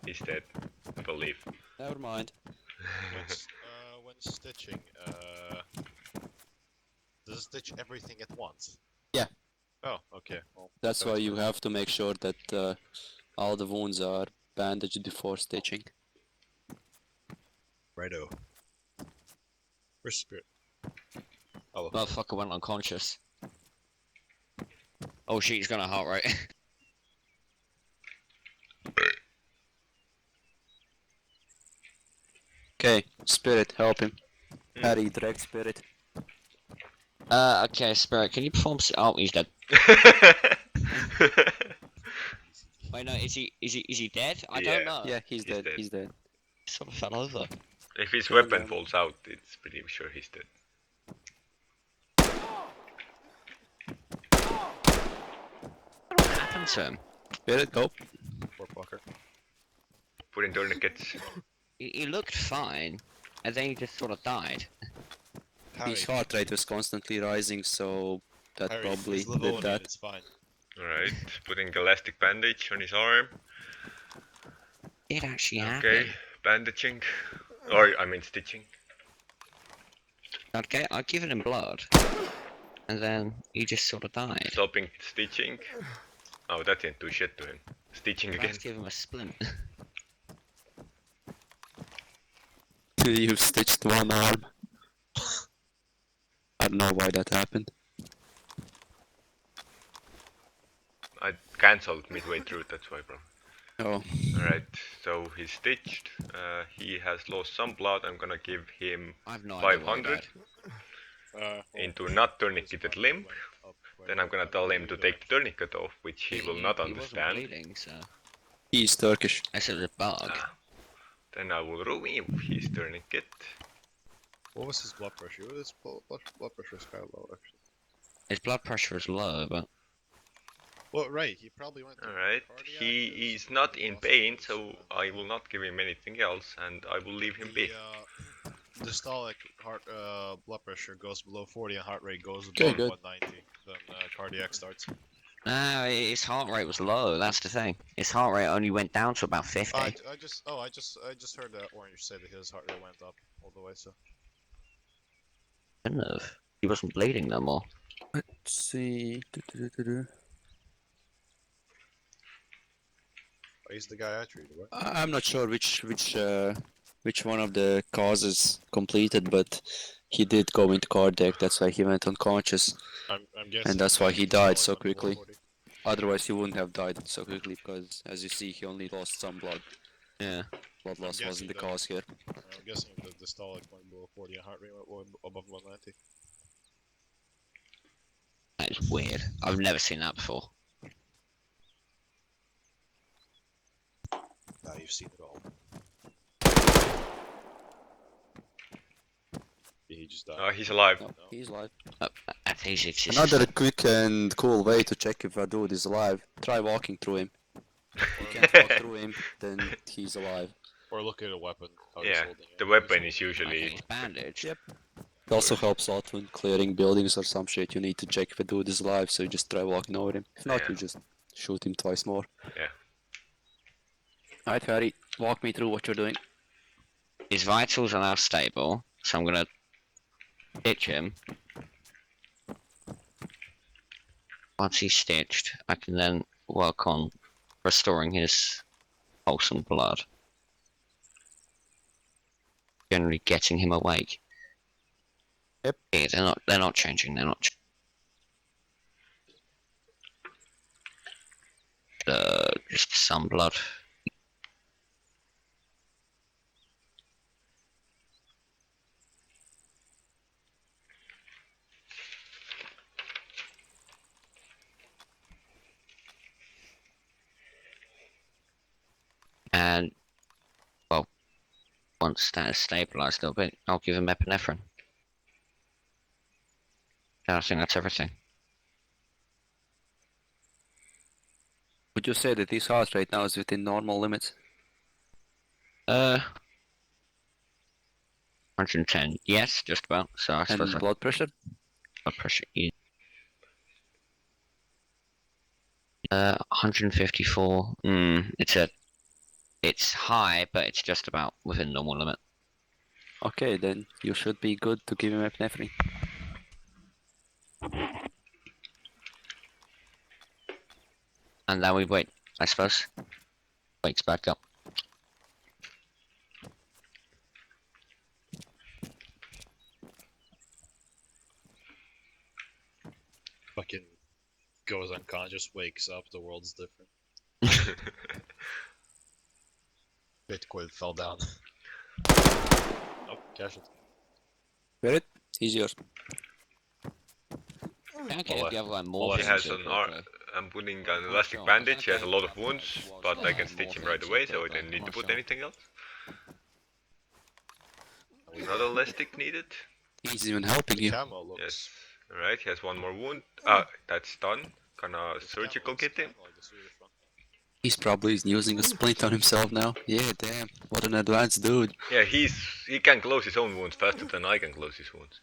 He's dead, I believe. Never mind. When stitching, does it stitch everything at once? Yeah. Oh, okay. Well, That's why you fine. have to make sure that all the wounds are bandaged before stitching. Righto. Where's Spirit? Hello. Motherfucker went unconscious. Oh shit, he's got a heart rate. Okay, Spirit, help him. Harry, direct Spirit. Okay, Spirit, can you perform? Oh, he's dead. Wait, no, is he dead? I Yeah. don't know. Yeah, he's He's dead, dead. he's dead. He sort of fell over. If his Kill weapon them. falls out, it's pretty sure he's dead. What happened to him? Spirit, go. Poor fucker. Put in tourniquets. He looked fine, and then he just sort of died. Harry, His heart rate was constantly rising, so that Harry, probably it's did Livonian, that. it's fine. Alright, putting elastic bandage on his arm. It actually Okay, happened. bandaging. Or, I mean stitching. Okay, I've given him blood, and then he just sort of died. Stopping stitching. Oh, that didn't do shit to him. Stitching again. Let's give him a splint. You stitched one arm. I don't know why that happened. I cancelled midway through, that's why, bro. Oh, Alright, so he's stitched. He has lost some blood. I'm gonna give him I've no idea what he 500 Well, into not this tourniqueted one limb. went up quite Then a I'm bit. gonna I tell him believe to the take the tourniquet off, which he will not He wasn't understand. bleeding, so he's Turkish. I said it was a bug. Ah. Then I will remove his tourniquet. What was his blood pressure? His blood pressure is kind of low, actually. His blood pressure was low, but Well, right, he probably went to Alright, cardiac he or is not something in lost pain, his, so I will not give him anything else, and I will leave him be. The systolic heart blood pressure goes below 40 and heart rate goes Okay, above good. 190. Then cardiac starts. no, his heart rate was low. That's the thing. His heart rate only went down to about 50. I just heard that Orange say that his heart rate went up all the way. So Couldn't have. He wasn't bleeding no more. Let's see. he's the guy I treated, right? I'm not sure which one of the causes completed, but he did go into cardiac. That's why he went unconscious. I'm guessing. And that's why he the died systolic so went below quickly. 40. Otherwise, he wouldn't have died so quickly because, as you see, he only lost some blood. Yeah. Blood loss guessing wasn't the that- cause here. I'm guessing the systolic went below 40 and heart rate went above 190. That is weird. I've never seen that before. Now you've seen it all. He just died. He's alive. No, he's alive. At least it's just Another quick and cool way to check if a dude is alive. Try walking through him. If you can't walk through him, then he's alive. Or look at a weapon. How he's Yeah, holding it. the He's weapon is holding it. I usually think he's bandaged. Yep. It also helps out when clearing buildings or some shit. You need to check if a dude is alive, so you just try walking over him. If not, Yeah. you just shoot him twice more. Yeah. Alright, Harry, walk me through what you're doing. His vitals are now stable, so I'm gonna stitch him. Once he's stitched, I can then work on restoring his wholesome blood. Generally getting him awake. Yep. Yeah, they're not changing, they're not just some blood. And well, once that is stabilized a little bit, I'll give him epinephrine. And I think that's everything. Would you say that his heart rate now is within normal limits? 110. Yes, just about. So I suppose And blood pressure? blood pressure is 154. It's high, but it's just about within normal limit. Okay, then you should be good to give him epinephrine. And then we wait, I suppose. Wakes back up. Fucking goes unconscious, wakes up, the world's different. Bitcoin fell down. Oh, casualty. Get it? He's yours. Okay, I'll the other one I'll more. let He him has an I'm putting an elastic bandage. He has a lot of wounds, but I can stitch him right away, so I don't need to put anything else. Another elastic needed. He's even helping The you. camo looks. Yes. Alright, he has one more wound. That's done. Gonna the surgical camo kit him. looks kinda like the Swedish one. He's probably using a splint on himself now. Yeah, damn. What an advanced dude. Yeah, he can close his own wounds faster than I can close his wounds.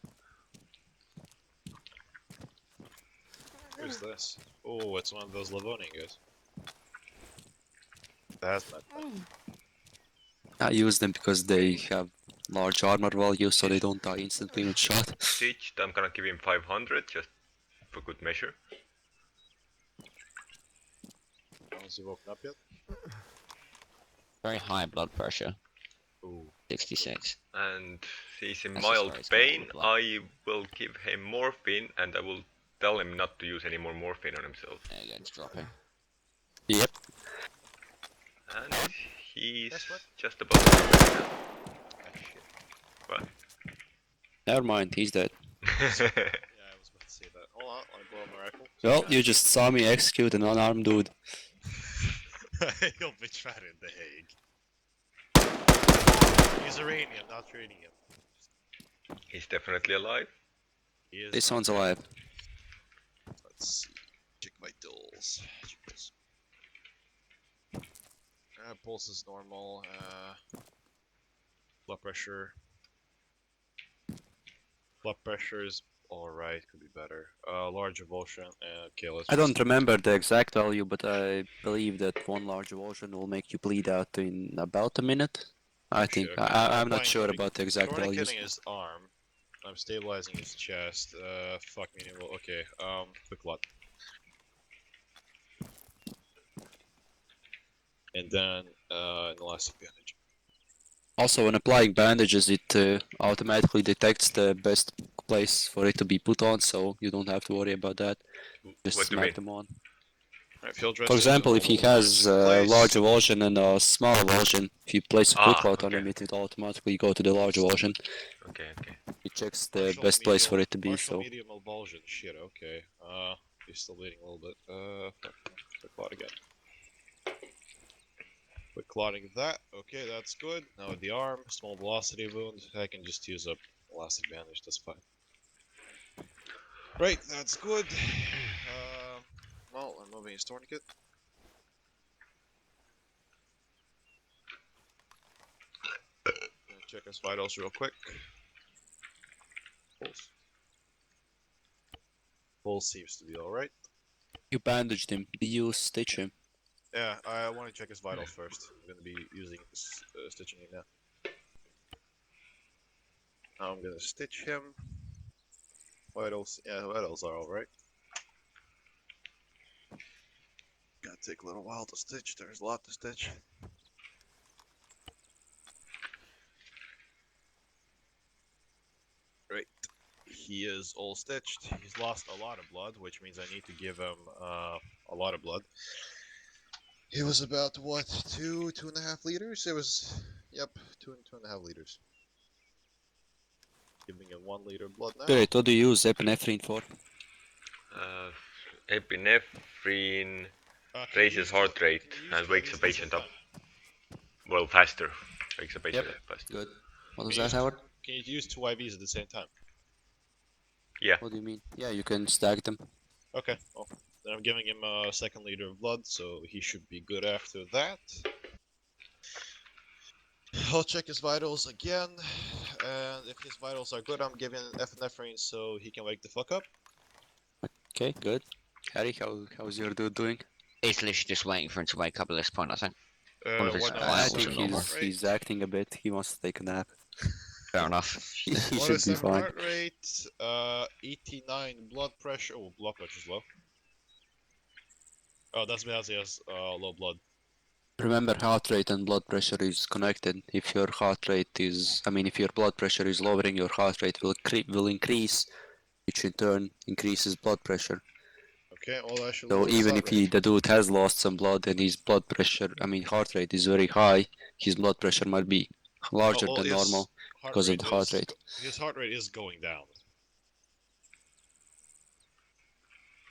Who's this? Oh, it's one of those Livonian guys. That's not bad. Mm. I use them because they have large armor value, so they don't die instantly when shot. Stitched, I'm gonna give him 500 just for good measure. Has he woken up yet? Very high blood pressure. Ooh. 66. And he's in That's just mild very small pain. blood. I will give him morphine and I will tell him not to use any more morphine on himself. There you go, it's dropping. Yep. And he's That's what? just about to die Ah, shit. Never mind, he's dead. now. Yeah, I was about to say that. Hold on, wanna blow my rifle? Well, you just saw me execute an unarmed dude. He'll be tried in The Hague. He's Iranian, not Iranian. He's definitely alive. He is This not one's Iranian. alive. Let's see. Check my dolls. Pulse is normal. Blood pressure. Blood pressure is alright, could be better. Large revulsion. Okay, let's I don't just- remember the exact value, but I believe that one large erosion will make you bleed out in about a minute. I think. Shit, okay. I'm not Applying sure tourniquet- about the exact values. tourniqueting his arm. I'm stabilizing his chest. Fuck me. Well, okay. Quick lot. And then, an elastic bandage. Also, when applying bandages, it automatically detects the best place for it to be put on, so you don't have to worry about that. Just What do you smack mean? them on. Alright, field For dressing. example, if he has a large avulsion and a small avulsion, if you place a quick clout on okay. him, it will automatically go to the large avulsion. Okay, okay. It checks the best place for it to be, partial so... medium avulsion. Shit, okay. He's still bleeding a little bit. Fuck. Quick clot again. Quick clotting that. Okay, that's good. Now with the arm, small velocity wound. I can just use a elastic bandage. That's fine. Right, that's good. Well, I'm moving his tourniquet. check his vitals real quick. Pulse. Pulse seems to be alright. You bandaged him. Did you stitch him? Yeah, I want to check his vitals first. I'm gonna be using stitching him now. Now I'm gonna stitch him. Vitals, yeah, vitals are alright. Gonna take a little while to stitch. There's a lot to stitch. Right. He is all stitched. He's lost a lot of blood, which means I need to give him a lot of blood. It was about what, 2.5 liters? It was, yep, 2.5 liters. Giving him 1 liter of blood now. Great, what do you use epinephrine for? Epinephrine Can you raises use heart two- rate can you use and two wakes IVs the at the same patient up. time? Well, faster. Wakes the patient Yep. up faster. Good. What was Can you that, use- Howard? Can you use 2 IVs at the same time? Yeah. What do you mean? Yeah, you can stack them. Okay, well, then I'm giving him a 2nd liter of blood, so he should be good after that. I'll check his vitals again, and if his vitals are good, I'm giving epinephrine so he can wake the fuck up. Okay, good. Harry, how's your dude doing? He's literally just waiting for him to wake up at this point, I think. One of his What vitals I are think normal. he's acting a bit. He wants to take a nap. Fair enough. He What should is be his fine. heart rate? 89. Blood pressure. Oh, blood pressure's low. Oh, that's because he has low blood. Remember, heart rate and blood pressure is connected. If your heart rate is, if your blood pressure is lowering, your heart rate will increase, which in turn increases blood pressure. Okay, well, I should So lower his even heart if rate. the dude has lost some blood and his blood pressure, heart rate is very high, his blood pressure might be larger Oh, well, than his normal heart because of rate the heart is rate. his heart rate is going down.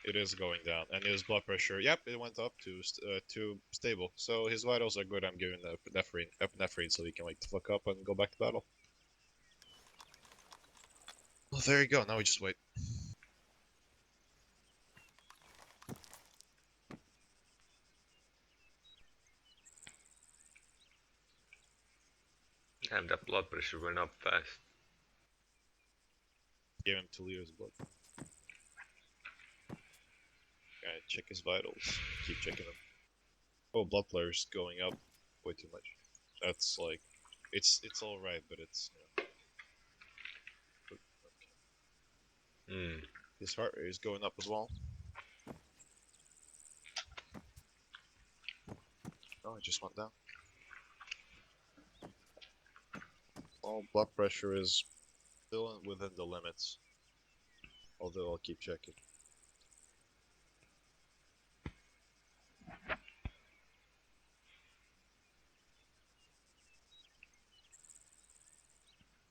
It is going down, and his blood pressure, yep, it went up to stable. So his vitals are good. I'm giving the epinephrine so he can wake the fuck up and go back to battle. Well, there you go. Now we just wait. Damn, that blood pressure went up fast. Gave him 2 liters of blood. Gotta check his vitals. Keep checking them. Oh, blood pressure's going up way too much. That's like, it's all right, but it's Hmm. his heart rate is going up as well. Oh, it just went down. Well, blood pressure is still within the limits. Although I'll keep checking.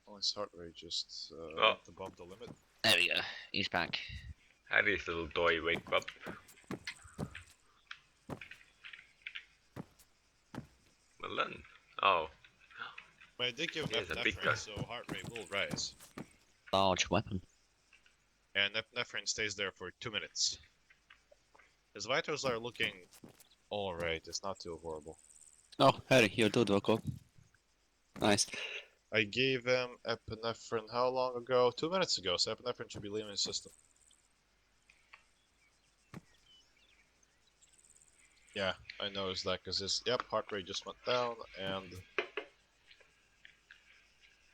Oh, his heart rate just went above the limit. There we go. He's back. Harry's little toy wake up. Well done. Oh, But I did give him He has a big epinephrine, gun. so heart rate will rise. Large weapon. And epinephrine stays there for 2 minutes. His vitals are looking alright, it's not too horrible. Oh, Harry, your dude woke up. Nice. I gave him epinephrine how long ago? 2 minutes ago, so epinephrine should be leaving his system. Yeah, I noticed that because his heart rate just went down and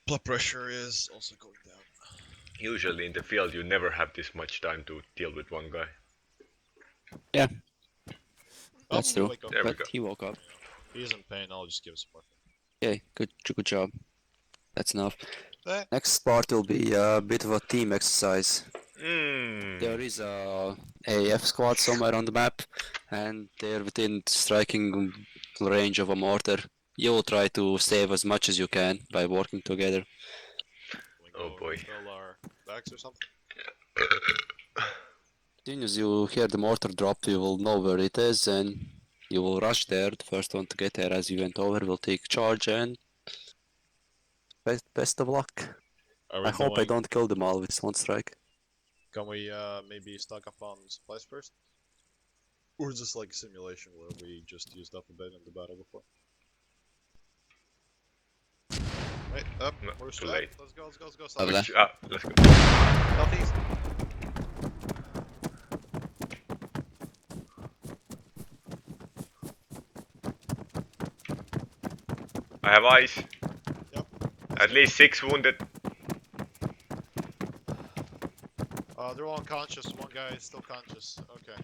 blood pressure is also going down. usually in the field you never have this much time to deal with one guy. Yeah, Oh, that's he'll true. wake up. There we But go. he woke up. He's in pain, I'll just give him some more. Okay, good job. That's enough. Eh, Next part will be a bit of a team exercise. Hmm. There is a AF squad somewhere on the map, and they're within striking range of a mortar. You will try to save as much as you can by working together. we Oh go boy. refill our bags or something? As soon as you hear the mortar drop, you will know where it is, and you will rush there. The first one to get there as you went over will take charge, and best of luck. Are we I hope I going? don't kill them all with one strike. Can we maybe stock up on supplies first? Or just like a simulation where we just used up a bit in the battle before? Right, up. No, We're too up. late. Let's go. Over there. Let's go. Southeast. I have eyes. Yep. At least 6 wounded. They're all unconscious. One guy is still conscious. Okay.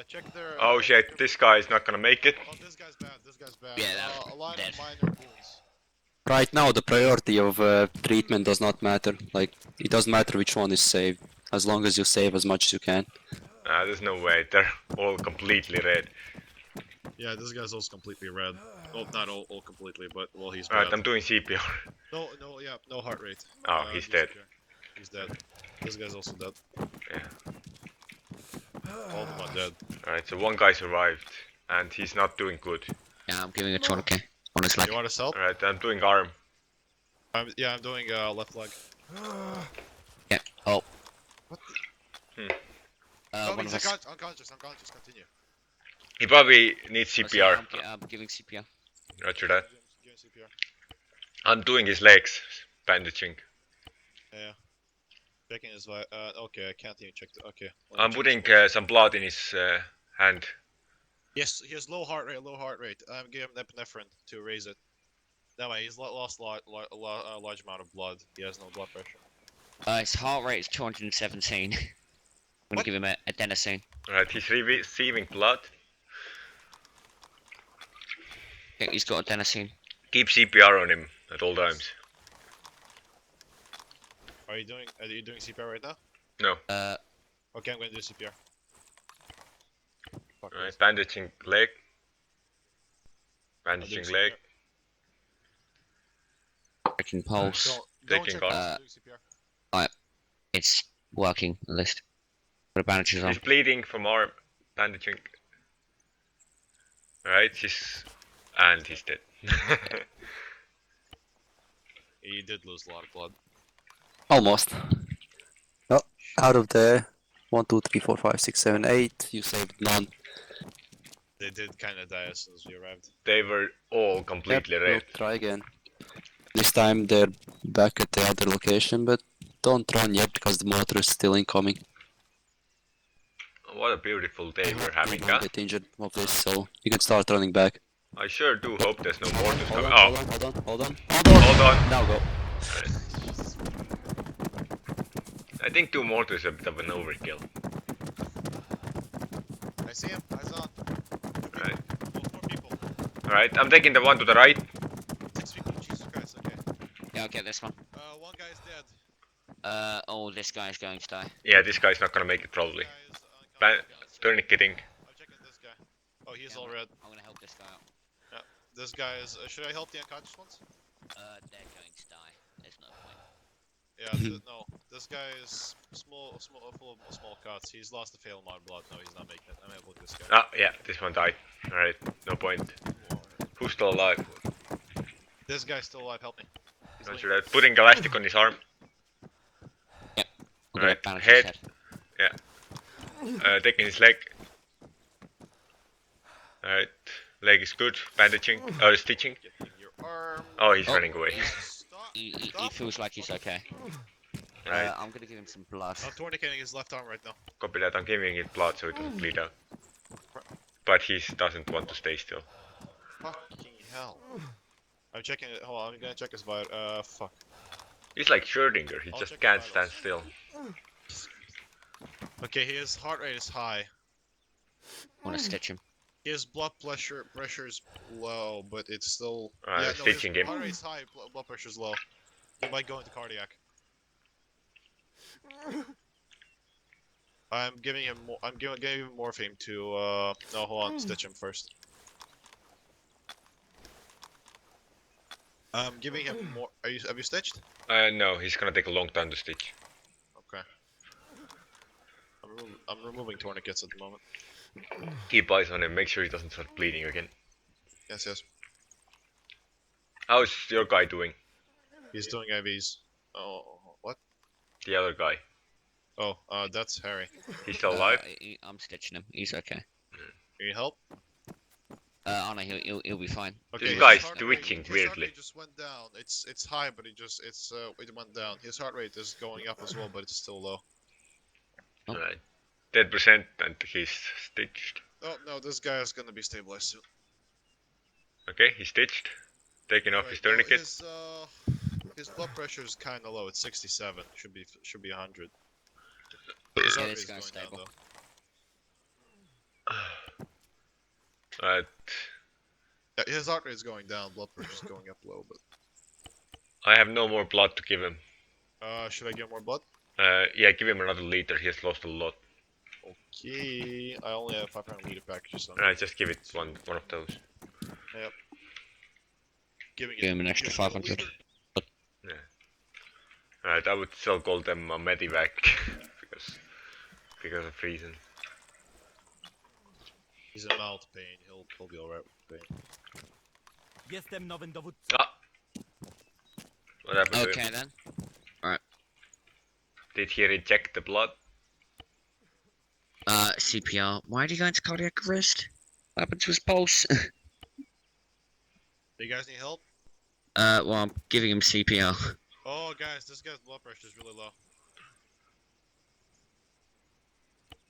Check their. Oh check shit, their- this guy is not gonna make it. Oh, this guy's bad. This guy's bad. Yeah, that- A lot dead. of minor wounds. Right now, the priority of treatment does not matter. Like, it doesn't matter which one is saved, as long as you save as much as you can. There's no way. They're all completely red. Yeah, this guy's also completely red. Well, not all completely, but well, he's Alright, bad. I'm doing CPR. No heart rate. Oh, he's do dead. CPR. He's dead. This guy's also dead. Yeah. All of them are dead. Alright, so one guy survived, and he's not doing good. Yeah, I'm giving a tourniquet on his leg. You want us help? Alright, I'm doing arm. I'm doing left leg. Yeah. Oh. What? One of he's us. unconscious. Continue. He probably needs Oh, sorry, CPR. I'm giving CPR. Roger that. Give him CPR. I'm doing his legs, bandaging. Yeah. Checking his okay, I can't even check the. Okay. I'm putting some blood in his hand. Yes, he has low heart rate. I'm giving him epinephrine to raise it. That way, he's lost a large amount of blood. He has no blood pressure. His heart rate is 217. I'm gonna What? give him a adenosine. Alright, he's receiving blood. Yeah, he's got adenosine. Keep CPR on him at all times. Are you doing CPR right now? No. Okay, I'm gonna do CPR. Fuck Alright, this. bandaging leg. I'm doing Bandaging leg. Freaking pulse. Don't Taking check off. pulse, I'm doing CPR. It's working, at least. Put bandages on. He's bleeding from arm. Bandaging. Alright, and he's dead. He did lose a lot of blood. Almost. Oh, out of the 1, 2, 3, 4, 5, 6, 7, 8, you saved none. They did kind of die as soon as we arrived. They were all completely Yep, red. we'll try again. This time they're back at the other location, but don't run yet because the motor is still incoming. What a beautiful day we're You having, don't huh? get injured of this, so you can start running back. I sure do hope there's no more to Hold come. on, Oh, hold on. hold on. Now go. I think 2 mortars is a bit of an overkill. I see him. Eyes on. Right. 4 people. Alright, I'm taking the one to the right. 6 people. Jesus Christ. Okay. Yeah, I'll get this one. One guy's dead. Oh, this guy's going to die. Yeah, this guy's not gonna make it probably. This guy is unconscious. Tourniqueting. I'm checking this guy. Oh, he's Yeah, all red. I'm gonna help this guy out. This guy is. Should I help the unconscious ones? They're going to die. There's no point. Yeah. No. This guy is full of small cuts. He's lost a fair amount of blood. No, he's not making it. I'm able to this guy. Ah, yeah, this one died. Alright, no point. Who's still alive? This guy's still alive. Help me. He's Roger bleeding. that. Putting elastic on his arm. I'm gonna Right, bandage head. his head. Taking his leg. Alright, leg is good. Bandaging. Stitching. Getting your arm. Oh, he's Oh. running away. Stop. He Stop. feels like he's okay. Right, I'm gonna give him some blood. I'm tourniqueting his left arm right now. copy that. I'm giving it blood so it doesn't bleed out. But he doesn't want to stay still. Fucking hell. I'm checking it. Hold on, I'm gonna check his vital. Fuck. He's like Schrödinger. He I'll just check can't the stand vitals. still. Okay, his heart rate is high. Wanna stitch him? His blood pressure's low, but it's still. I'm stitching his him. heart rate's high, blood pressure's low. He might go into cardiac. I'm giving him. I'm giving him morphine to. No, hold on. Stitch him first. I'm giving him more. Have you stitched? No, he's gonna take a long time to stitch. Okay. I'm removing tourniquets at the moment. Keep eyes on him. Make sure he doesn't start bleeding again. Yes, yes. How's your guy doing? He's doing IVs. Oh, what? The other guy. Oh, that's Harry. He's still alive? I'm stitching him. He's okay. You need help? Oh no, he'll be fine. This his guy's heart twitching his heart weirdly. rate just went down. It's high, but it went down. His heart rate is going up as well, but it's still low. Oh. Alright. 10% and he's stitched. Oh no, this guy is gonna be stabilized soon. Okay, he's stitched. Taking off his tourniquet. His blood pressure is kind of low. It's 67. Should be 100. His heart rate this is guy's going down stable. though. Alright. Yeah, his heart rate is going down. Blood pressure is going up low. But I have no more blood to give him. should I give more blood? Yeah, give him another liter. He has lost a lot. Okay, I only have 500 liter packages. So Alright, just give it one of those. Yep. Giving Give him an extra 500. Yeah. Alright, I would still call them a medivac because of reason. He's in mild pain. He'll be alright with pain. Jestem nowym dowódcą. Ah! What happened to Okay him? then. Did he reject the blood? CPR. Why did he go into cardiac arrest? What happened to his pulse? Do you guys need help? Well, I'm giving him CPR. Oh, guys, this guy's blood pressure is really low.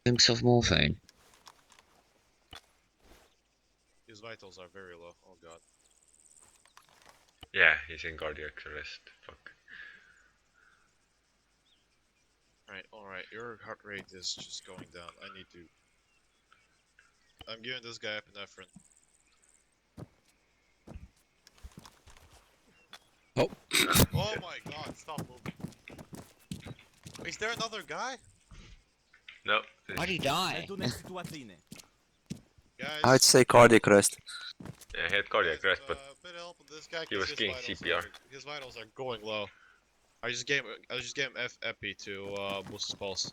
Himself morphine. His vitals are very low. Oh god. Yeah, he's in cardiac arrest. Fuck. Alright, your heart rate is just going down. I'm giving this guy epinephrine. Oh. Oh my god, stop moving. Is there another guy? No. Why'd he die? Meldunek sytuacyjny. Guys, I'd say cardiac arrest. Yeah, he had cardiac arrest, but a bit of help with this guy. he 'cause was his getting vitals CPR. His vitals are going low. I just gave him epi to boost his pulse.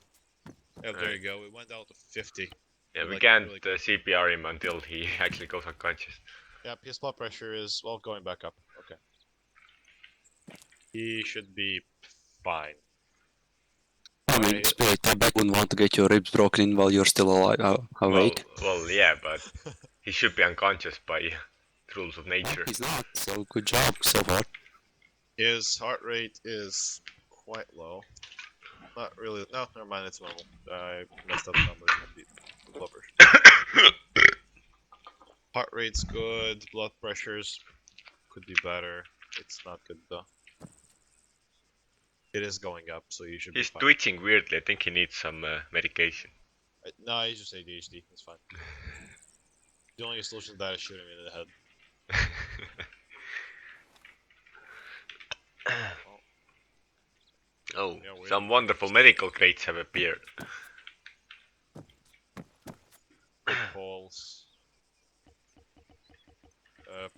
Yeah, there you go. It went down to 50. yeah, we Like, can't really good. CPR him until he actually goes unconscious. Yep, his blood pressure is going back up. Okay. He should be fine. I mean, Spirit, I bet wouldn't want to get your ribs broken in while you're still alive, awake. Well, yeah, but he should be unconscious by rules of No, nature. he's not, so good job so far. His heart rate is quite low. Not really. No, never mind. It's normal. I messed up the numbers. The blood pressure. Heart rate's good. Blood pressures could be better. It's not good though. It is going up, so you should He's be fine. twitching weirdly. I think he needs some medication. No, he's just ADHD. It's fine. The only solution to that is shooting him in the head. Oh, Yeah, we're some in- wonderful medical crates have appeared. Quick pulse.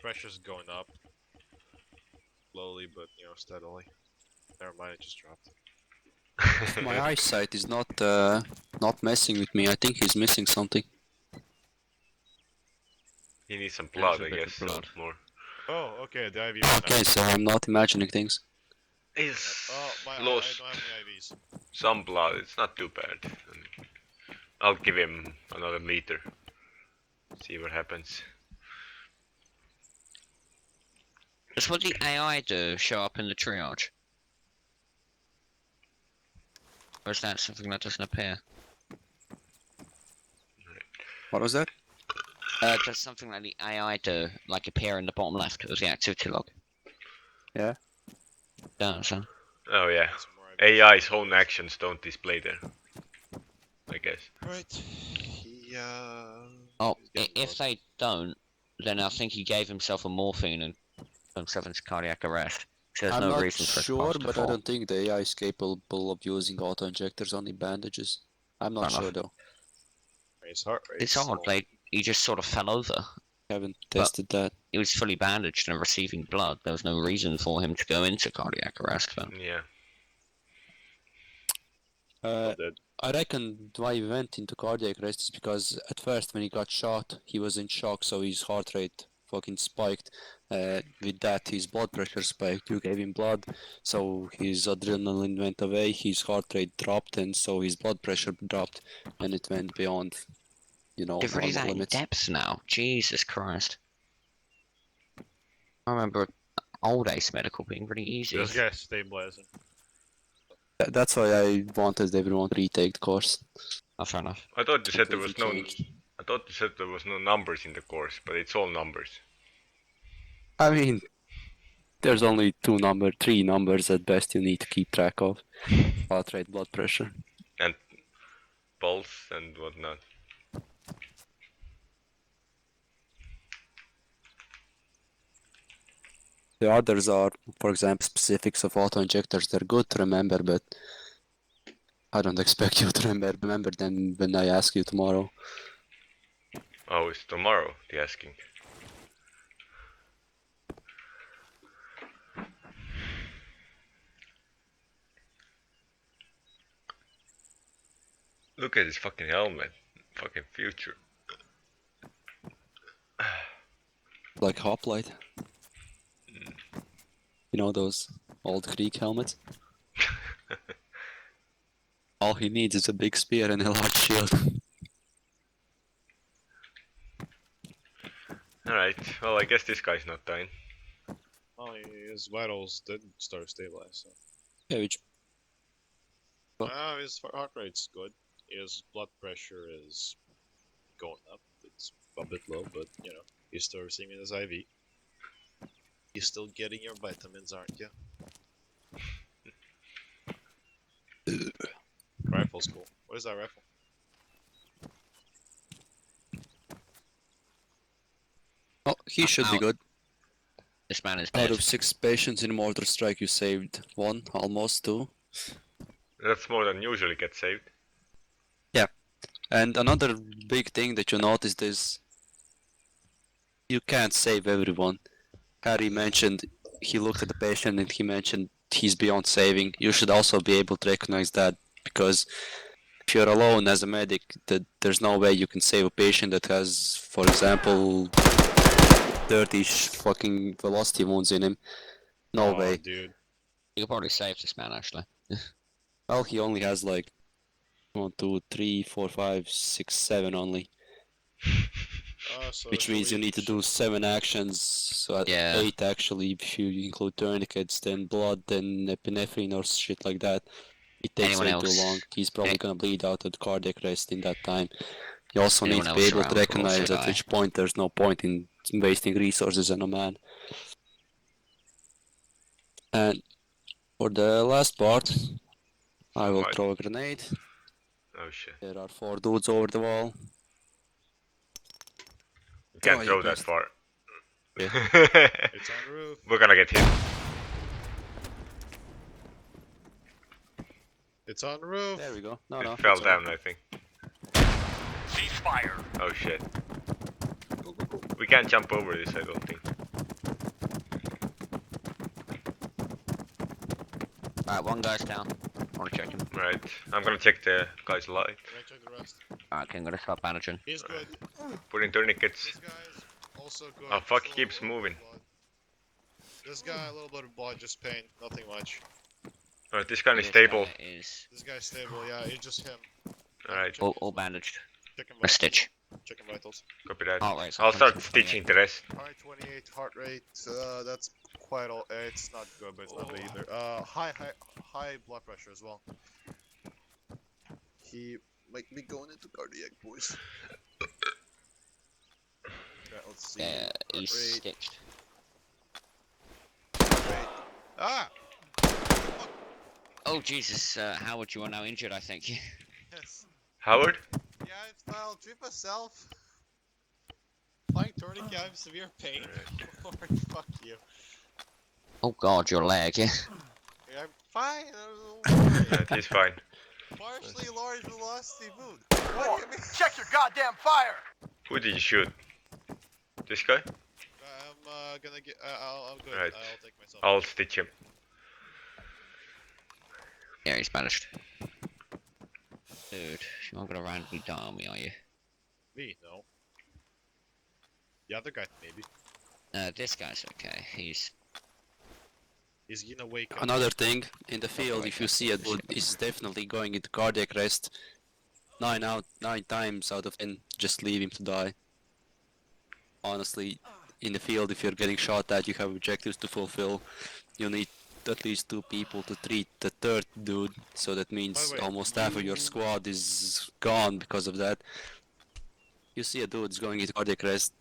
Pressure's going up. Slowly, but steadily. Never mind, it just dropped. My eyesight is not messing with me. I think he's missing something. He needs some There's blood, a I bit of guess. blood. More. Oh, okay, the IV went Okay, up. so I'm not imagining things. He's Oh, I lost don't have any IVs. some blood. It's not too bad. I'll give him another liter. See what happens. Does what the AI do show up in the triage? Or is that something that doesn't appear? What was that? Does something like the AI do, like appear in the bottom left of the activity log? Yeah. Does, huh? Oh yeah. Some more IVs. AI's own actions don't display there. I guess. Right. Yeah. Oh, if they don't, then I think he gave himself a morphine and put himself into cardiac arrest. So there's I'm no not reason for his sure, pulse to but I fall. don't think the AI is capable of using auto-injectors on the bandages. I'm not Fair sure enough. though. His heart rate. It's odd, like, he just sort of fell over. Haven't tested that. He was fully bandaged and receiving blood. There was no reason for him to go into cardiac arrest. But Yeah. I reckon why he went into cardiac arrest is because at first when he got shot, he was in shock, so his heart rate fucking spiked. With that, his blood pressure spiked. You gave him blood, so his adrenaline went away, his heart rate dropped, and so his blood pressure dropped, and it went beyond you know, They've really normal that in limits. depth now. Jesus Christ. I remember old Ace Medical being really easy. This guy's stabilizing. That's why I wanted everyone to retake the course. Oh, fair enough. I thought you said there was Completely no. changed. I thought you said there was no numbers in the course, but it's all numbers. I mean, there's only three numbers at best you need to keep track of. Heart rate, blood pressure. And pulse and whatnot. The others are, for example, specifics of auto-injectors. They're good to remember, but I don't expect you to remember them when I ask you tomorrow. Oh, it's tomorrow, the asking. Look at this fucking helmet. Fucking future. Like hoplite. You know those old Greek helmets? All he needs is a big spear and a large shield. Alright, well I guess this guy's not dying. Oh, his vitals didn't start stabilizing. So. Yeah, which His heart rate's good. His blood pressure is going up. It's a bit low, but you know, he's still receiving his IV. You're still getting your vitamins, aren't you? Rifle's cool. What is that rifle? oh, he should be good. This man is Out dead. of 6 patients in mortar strike, you saved 1, almost 2. That's more than usually gets saved. And another big thing that you noticed is you can't save everyone. Harry mentioned he looked at the patient and he mentioned he's beyond saving. You should also be able to recognize that, because if you're alone as a medic, there's no way you can save a patient that has, for example, 30 fucking velocity wounds in him. No way. Dude. You could probably save this man actually. Well, he only has like 1, 2, 3, 4, 5, 6, 7 only. So Which means you need to do 7 actions, so Yeah. 8 actually if you include tourniquets, then blood, then epinephrine or shit like that. It takes Anyone way else? too long. He's probably Any- gonna bleed out at cardiac arrest in that time. You also Anyone need to be else able to around will also recognize at die. which point there's no point in wasting resources on a man. And for the last part, I will Alright. throw a grenade. Oh shit. There are 4 dudes over the wall. You can't Try throw your that best. far. It's on the roof. We're gonna get hit. It's on the roof. There we go. No, It no. fell it's down, I think. Ceasefire. Oh shit. We can't jump over this, I don't think. Alright, one guy's down. I wanna check him. Right. I'm gonna check the guy's light. Can I check the rest? Alright, okay, I'm gonna start bandaging. He's good. Put in tourniquets. This guy's also good. Oh fuck, Just he a keeps little moving. blood. This guy, a little bit of blood, just pain, nothing much. Alright, this guy is This stable. guy is This guy's stable, yeah, it's just him. Alright, all bandaged. Checking A vitals. stitch. Checking vitals. copy that. Heart rate's I'll start 128. stitching the rest. High 28 heart rate. That's quite all. It's not good, but it's not bad either. High blood pressure as well. He might be going into cardiac, boys. Okay, let's see. Yeah, Heart he's rate, stitched. heart rate. Ah! Oh Jesus, Howard, you are now injured, I think. Yes. Howard? Yeah, it's well, trip myself. Flying tourniquet, I'm in severe pain. Lord, fuck you. Oh God, your leg. Yeah, I'm fine. I don't know. Yeah, he's fine. Partially large velocity wound. What do you mean? Check your goddamn fire. Who did you shoot? This guy? I'm gonna get. I'm good. Right. I'll take myself. I'll stitch him. Yeah, he's bandaged. Dude, you're not gonna randomly die on me, are you? Me, no. The other guy, maybe. This guy's okay. He's He's gonna wake up. Another thing, in the field, wait, if you that's see a the dude shit. is definitely going into cardiac arrest, 9 times out of 10, just leave him to die. Honestly, in the field, if you're getting shot at, you have objectives to fulfill. You need at least 2 people to treat the third dude, so that means way, almost half of your squad is gone because of that. You see a dude's going into cardiac arrest.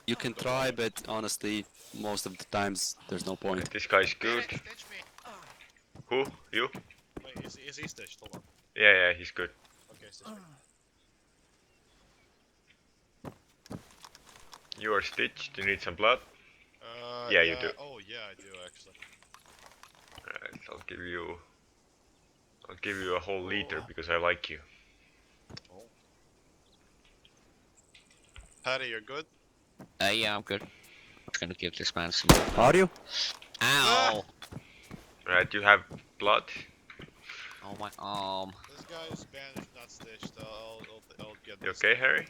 You can try, but honestly, most of the times there's no point. This guy's good. Stitch me! Who? You? Wait, is he stitched? Hold on. Yeah, he's good. Okay, stitch me. You are stitched. You need some blood. Yeah, you do. Oh, yeah, I do actually. Alright, I'll give you a whole liter because I like you. Oh. Patty, you're good? Yeah, I'm good. I'm just gonna give this man some. Are you? Ow! Right, you have blood. Oh my arm. This guy is bandaged, not stitched. I'll get You this. okay, Harry?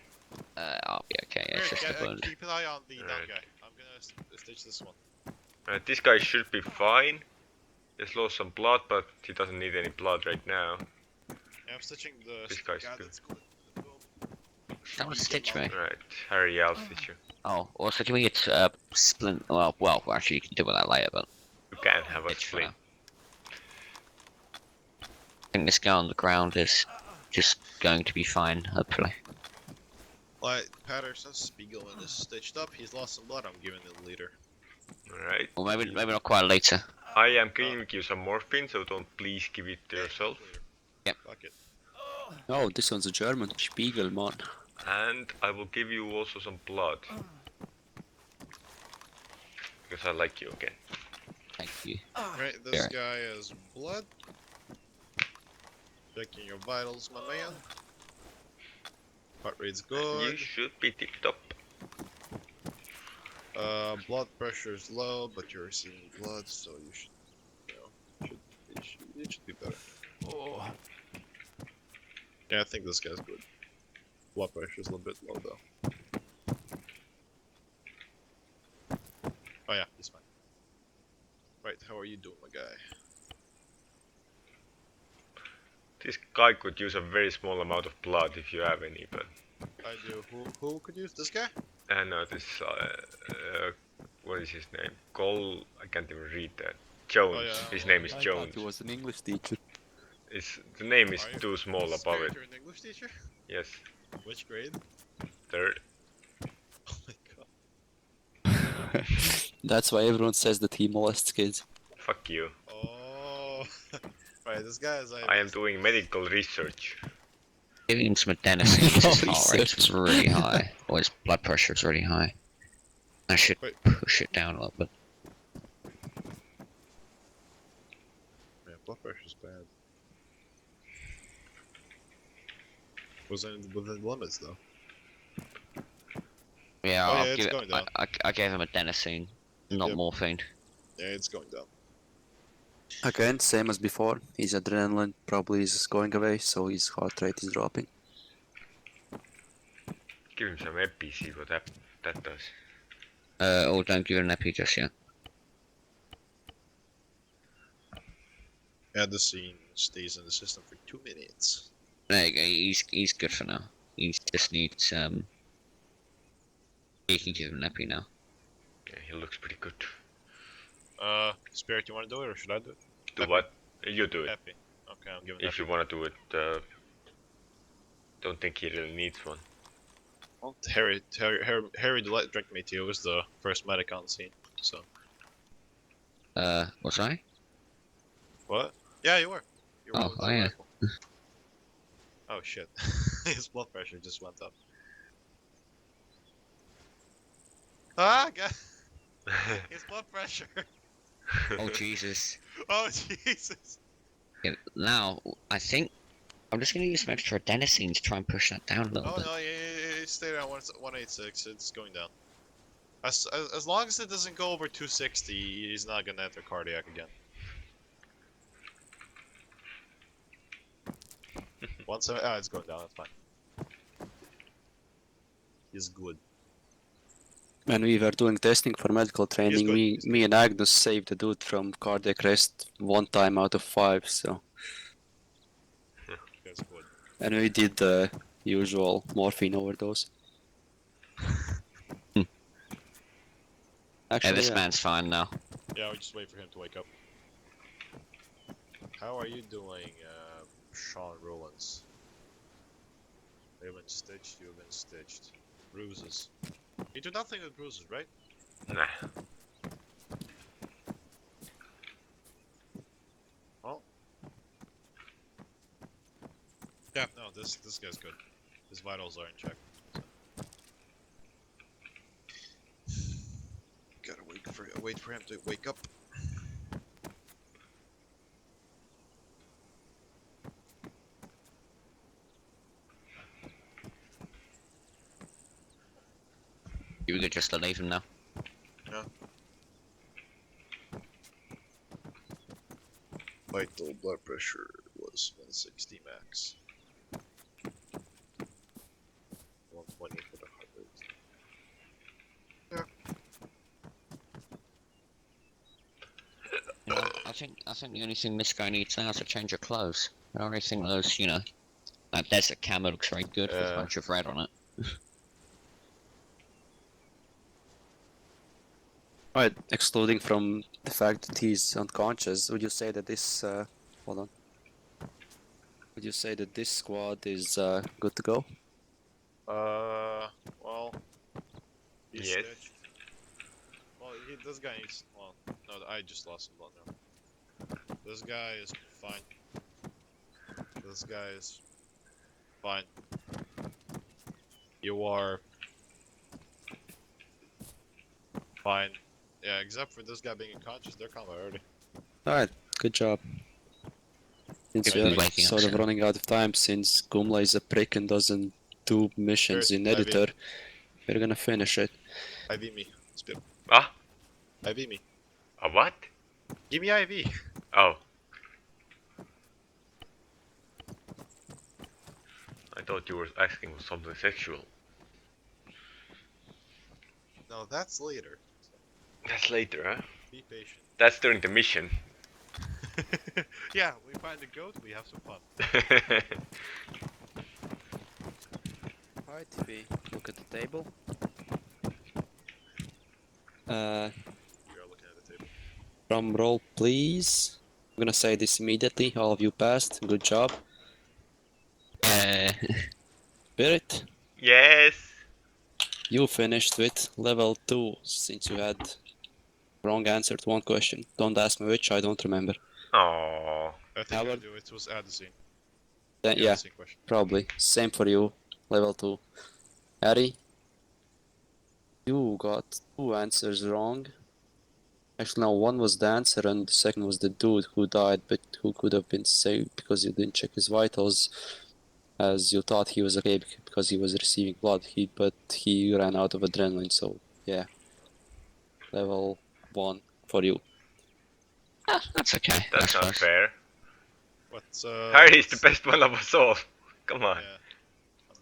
I'll be okay. Here, It's just a wound. keep an eye on the down Right. guy. I'm gonna stitch this one. Right, this guy should be fine. He's lost some blood, but he doesn't need any blood right now. Yeah, I'm stitching the. This guy's God, good. that's good. That was stitch me. Right, Harry, I'll stitch you. Oh, also can we get splint? Well, actually you can deal with that later, but You can have a it's for splint. now. I think this guy on the ground is just going to be fine, hopefully. Like Patterson Spiegelman is stitched up. He's lost some blood. I'm giving it a liter. Alright. Or maybe not quite later. I am giving you some morphine, so don't please give it to Yeah, yourself. liter. Yep. Fuck it. Oh, this one's a German. Spiegelmann. And I will give you also some blood. Because I like you, okay? Thank you. Right, this Fair. guy has blood. Checking your vitals, my man. Heart rate's You good. should be tip-top. Blood pressure is low, but you're seeing blood, so you should, it should be better. Oh. Yeah, I think this guy's good. Blood pressure is a little bit low though. Oh yeah, he's fine. Right, how are you doing, my guy? This guy could use a very small amount of blood if you have any, but... I do. Who could use this guy? no, this... what is his name? I can't even read that. Jones. Oh, yeah. His name is I Jones. thought he was an English teacher. The name is Are you- too small above Spirit, it. you're an English teacher? Yes. Which grade? Third. Oh my god. That's why everyone says that he molests kids. Fuck you. Oh. Right, this guy is. I am doing medical research. Giving him some adenosine, his Oh, heart rate's research. really high. Or his blood pressure's really high. I should Wait. push it down a little bit. Yeah, blood pressure's bad. Within the limits though. Yeah, Oh, yeah, I'll it's give going it, down. I gave him adenosine, not Yep. morphine. Yeah, it's going down. Again, same as before. His adrenaline probably is going away, so his heart rate is dropping. Give him some epi, see what that does. Or don't give him an epi just yet. Yeah, the scene stays in the system for 2 minutes. There you go, he's good for now. He just needs, you can give him an epi now. Yeah, he looks pretty good. Spirit, you wanna do it or should I do it? Do Epi. what? You do it. Happy. Okay, I'm giving If you wanna do it, don't think he really needs one. Well, Harry the light drink me too was the first medic on scene, so. Was I? What? Yeah, you were. You were Oh, with the oh, yeah. rifle. Oh shit. His blood pressure just went up. Ah, God. His blood pressure. Oh, Jesus. Oh, Jesus. Okay, now, I think I'm just gonna use some extra adenosine to try and push that down a little Oh, bit. no, yeah, stay around 186. It's going down. As long as it doesn't go over 260, he's not gonna enter cardiac again. 170. Ah, it's going down. That's fine. He's good. When we were doing testing for medical training, good. me and Agnes saved the dude from cardiac arrest 1 time out of 5, so... That's good. And we did the usual morphine overdose. Yeah, Actually, this yeah. man's fine now. Yeah, we just wait for him to wake up. How are you doing, Sean Rollins? You've been stitched, you've been stitched. Bruises. You do nothing with bruises, right? Nah. Well. Yeah, no, this guy's good. His vitals are in check. Gotta wait for him to wake up. You could just leave him now. Vital blood pressure was 160 max. 120 for the heart rate. You know, I think the only thing this guy needs now is a change of clothes. I already think those, you know, that desert camo looks very good with a Yeah. bunch of red on it. Right, excluding from the fact that he's unconscious, would you say that this, hold on. Would you say that this squad is good to go? Well, he's Yes. stitched. Well, this guy needs. Well, no, I just lost some blood now. This guy is fine. This guy is fine. You are fine. Yeah, except for this guy being unconscious, they're combat already. Alright, good job. Since Give we me are waking up sort of soon. running out of time, since Gumla is a prick and doesn't do missions Sure, in IV. editor, we're gonna finish it. IV me. Spit. Ah? IV me. A what? Give me IV. Oh. I thought you were asking for something sexual. No, that's later. That's later, huh? Be patient. That's during the mission. Yeah, we find a goat, we have some fun. Alright, if we look at the table. We are looking at the table. Drum roll, please. I'm gonna say this immediately. All of you passed. Good job. Spirit, Yes! you finished with level 2 since you had wrong answer to one question. Don't ask me which, I don't remember. Aww. I think I Howard? do. It was Addison. Then, yeah, Question. probably. Same for you. Level 2. Harry, you got 2 answers wrong. Actually, no, one was the answer and the second was the dude who died, but who could have been saved because you didn't check his vitals, as you thought he was okay because he was receiving blood. But he ran out of adrenaline, so yeah. Level 1 for you. That's okay. I That's not suppose. fair. What's Harry is the best one of us all. Come on. Yeah.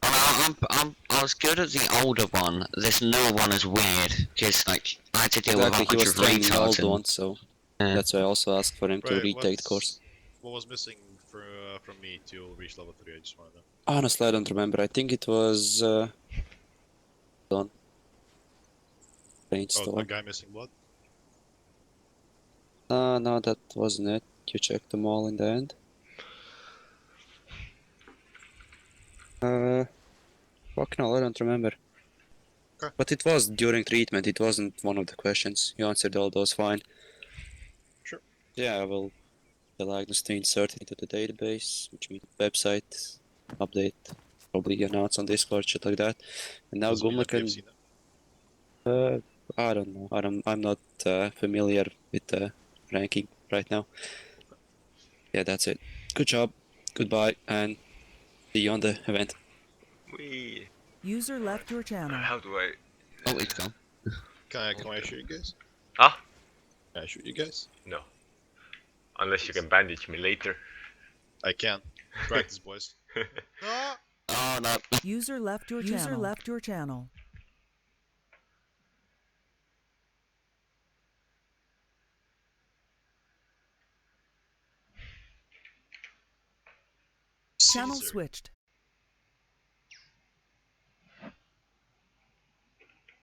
I was good at the older one. This newer one is weird because like I had to deal with a Exactly, he bunch was of training the retards old and one, so Yeah. that's why I also asked for him to Right. retake the course. What was missing from me to reach level 3? I just want to know. Honestly, I don't remember. I think it was done. Oh, Brainstorm. that guy missing blood. No, that wasn't it. You checked them all in the end. Fucking hell, I don't remember. Okay. But it was during treatment, it wasn't one of the questions. You answered all those fine. Sure. Yeah, I will diagnose to insert it into the database, which means website, update, probably announce on Discord, shit like that. And now Doesn't mean Gumla that they've can... seen it. I don't know. I'm not familiar with the ranking right now. Yeah, that's it. Good job. Goodbye, and see you on the event. Wee. User left your channel. How do I... oh, it's gone. Can I shoot you guys? Ah? Can I shoot you guys? No. Unless you can bandage me later. I can. Practice, boys. Ah! Oh no. User left your channel. User left your channel. Channel Caesar. switched.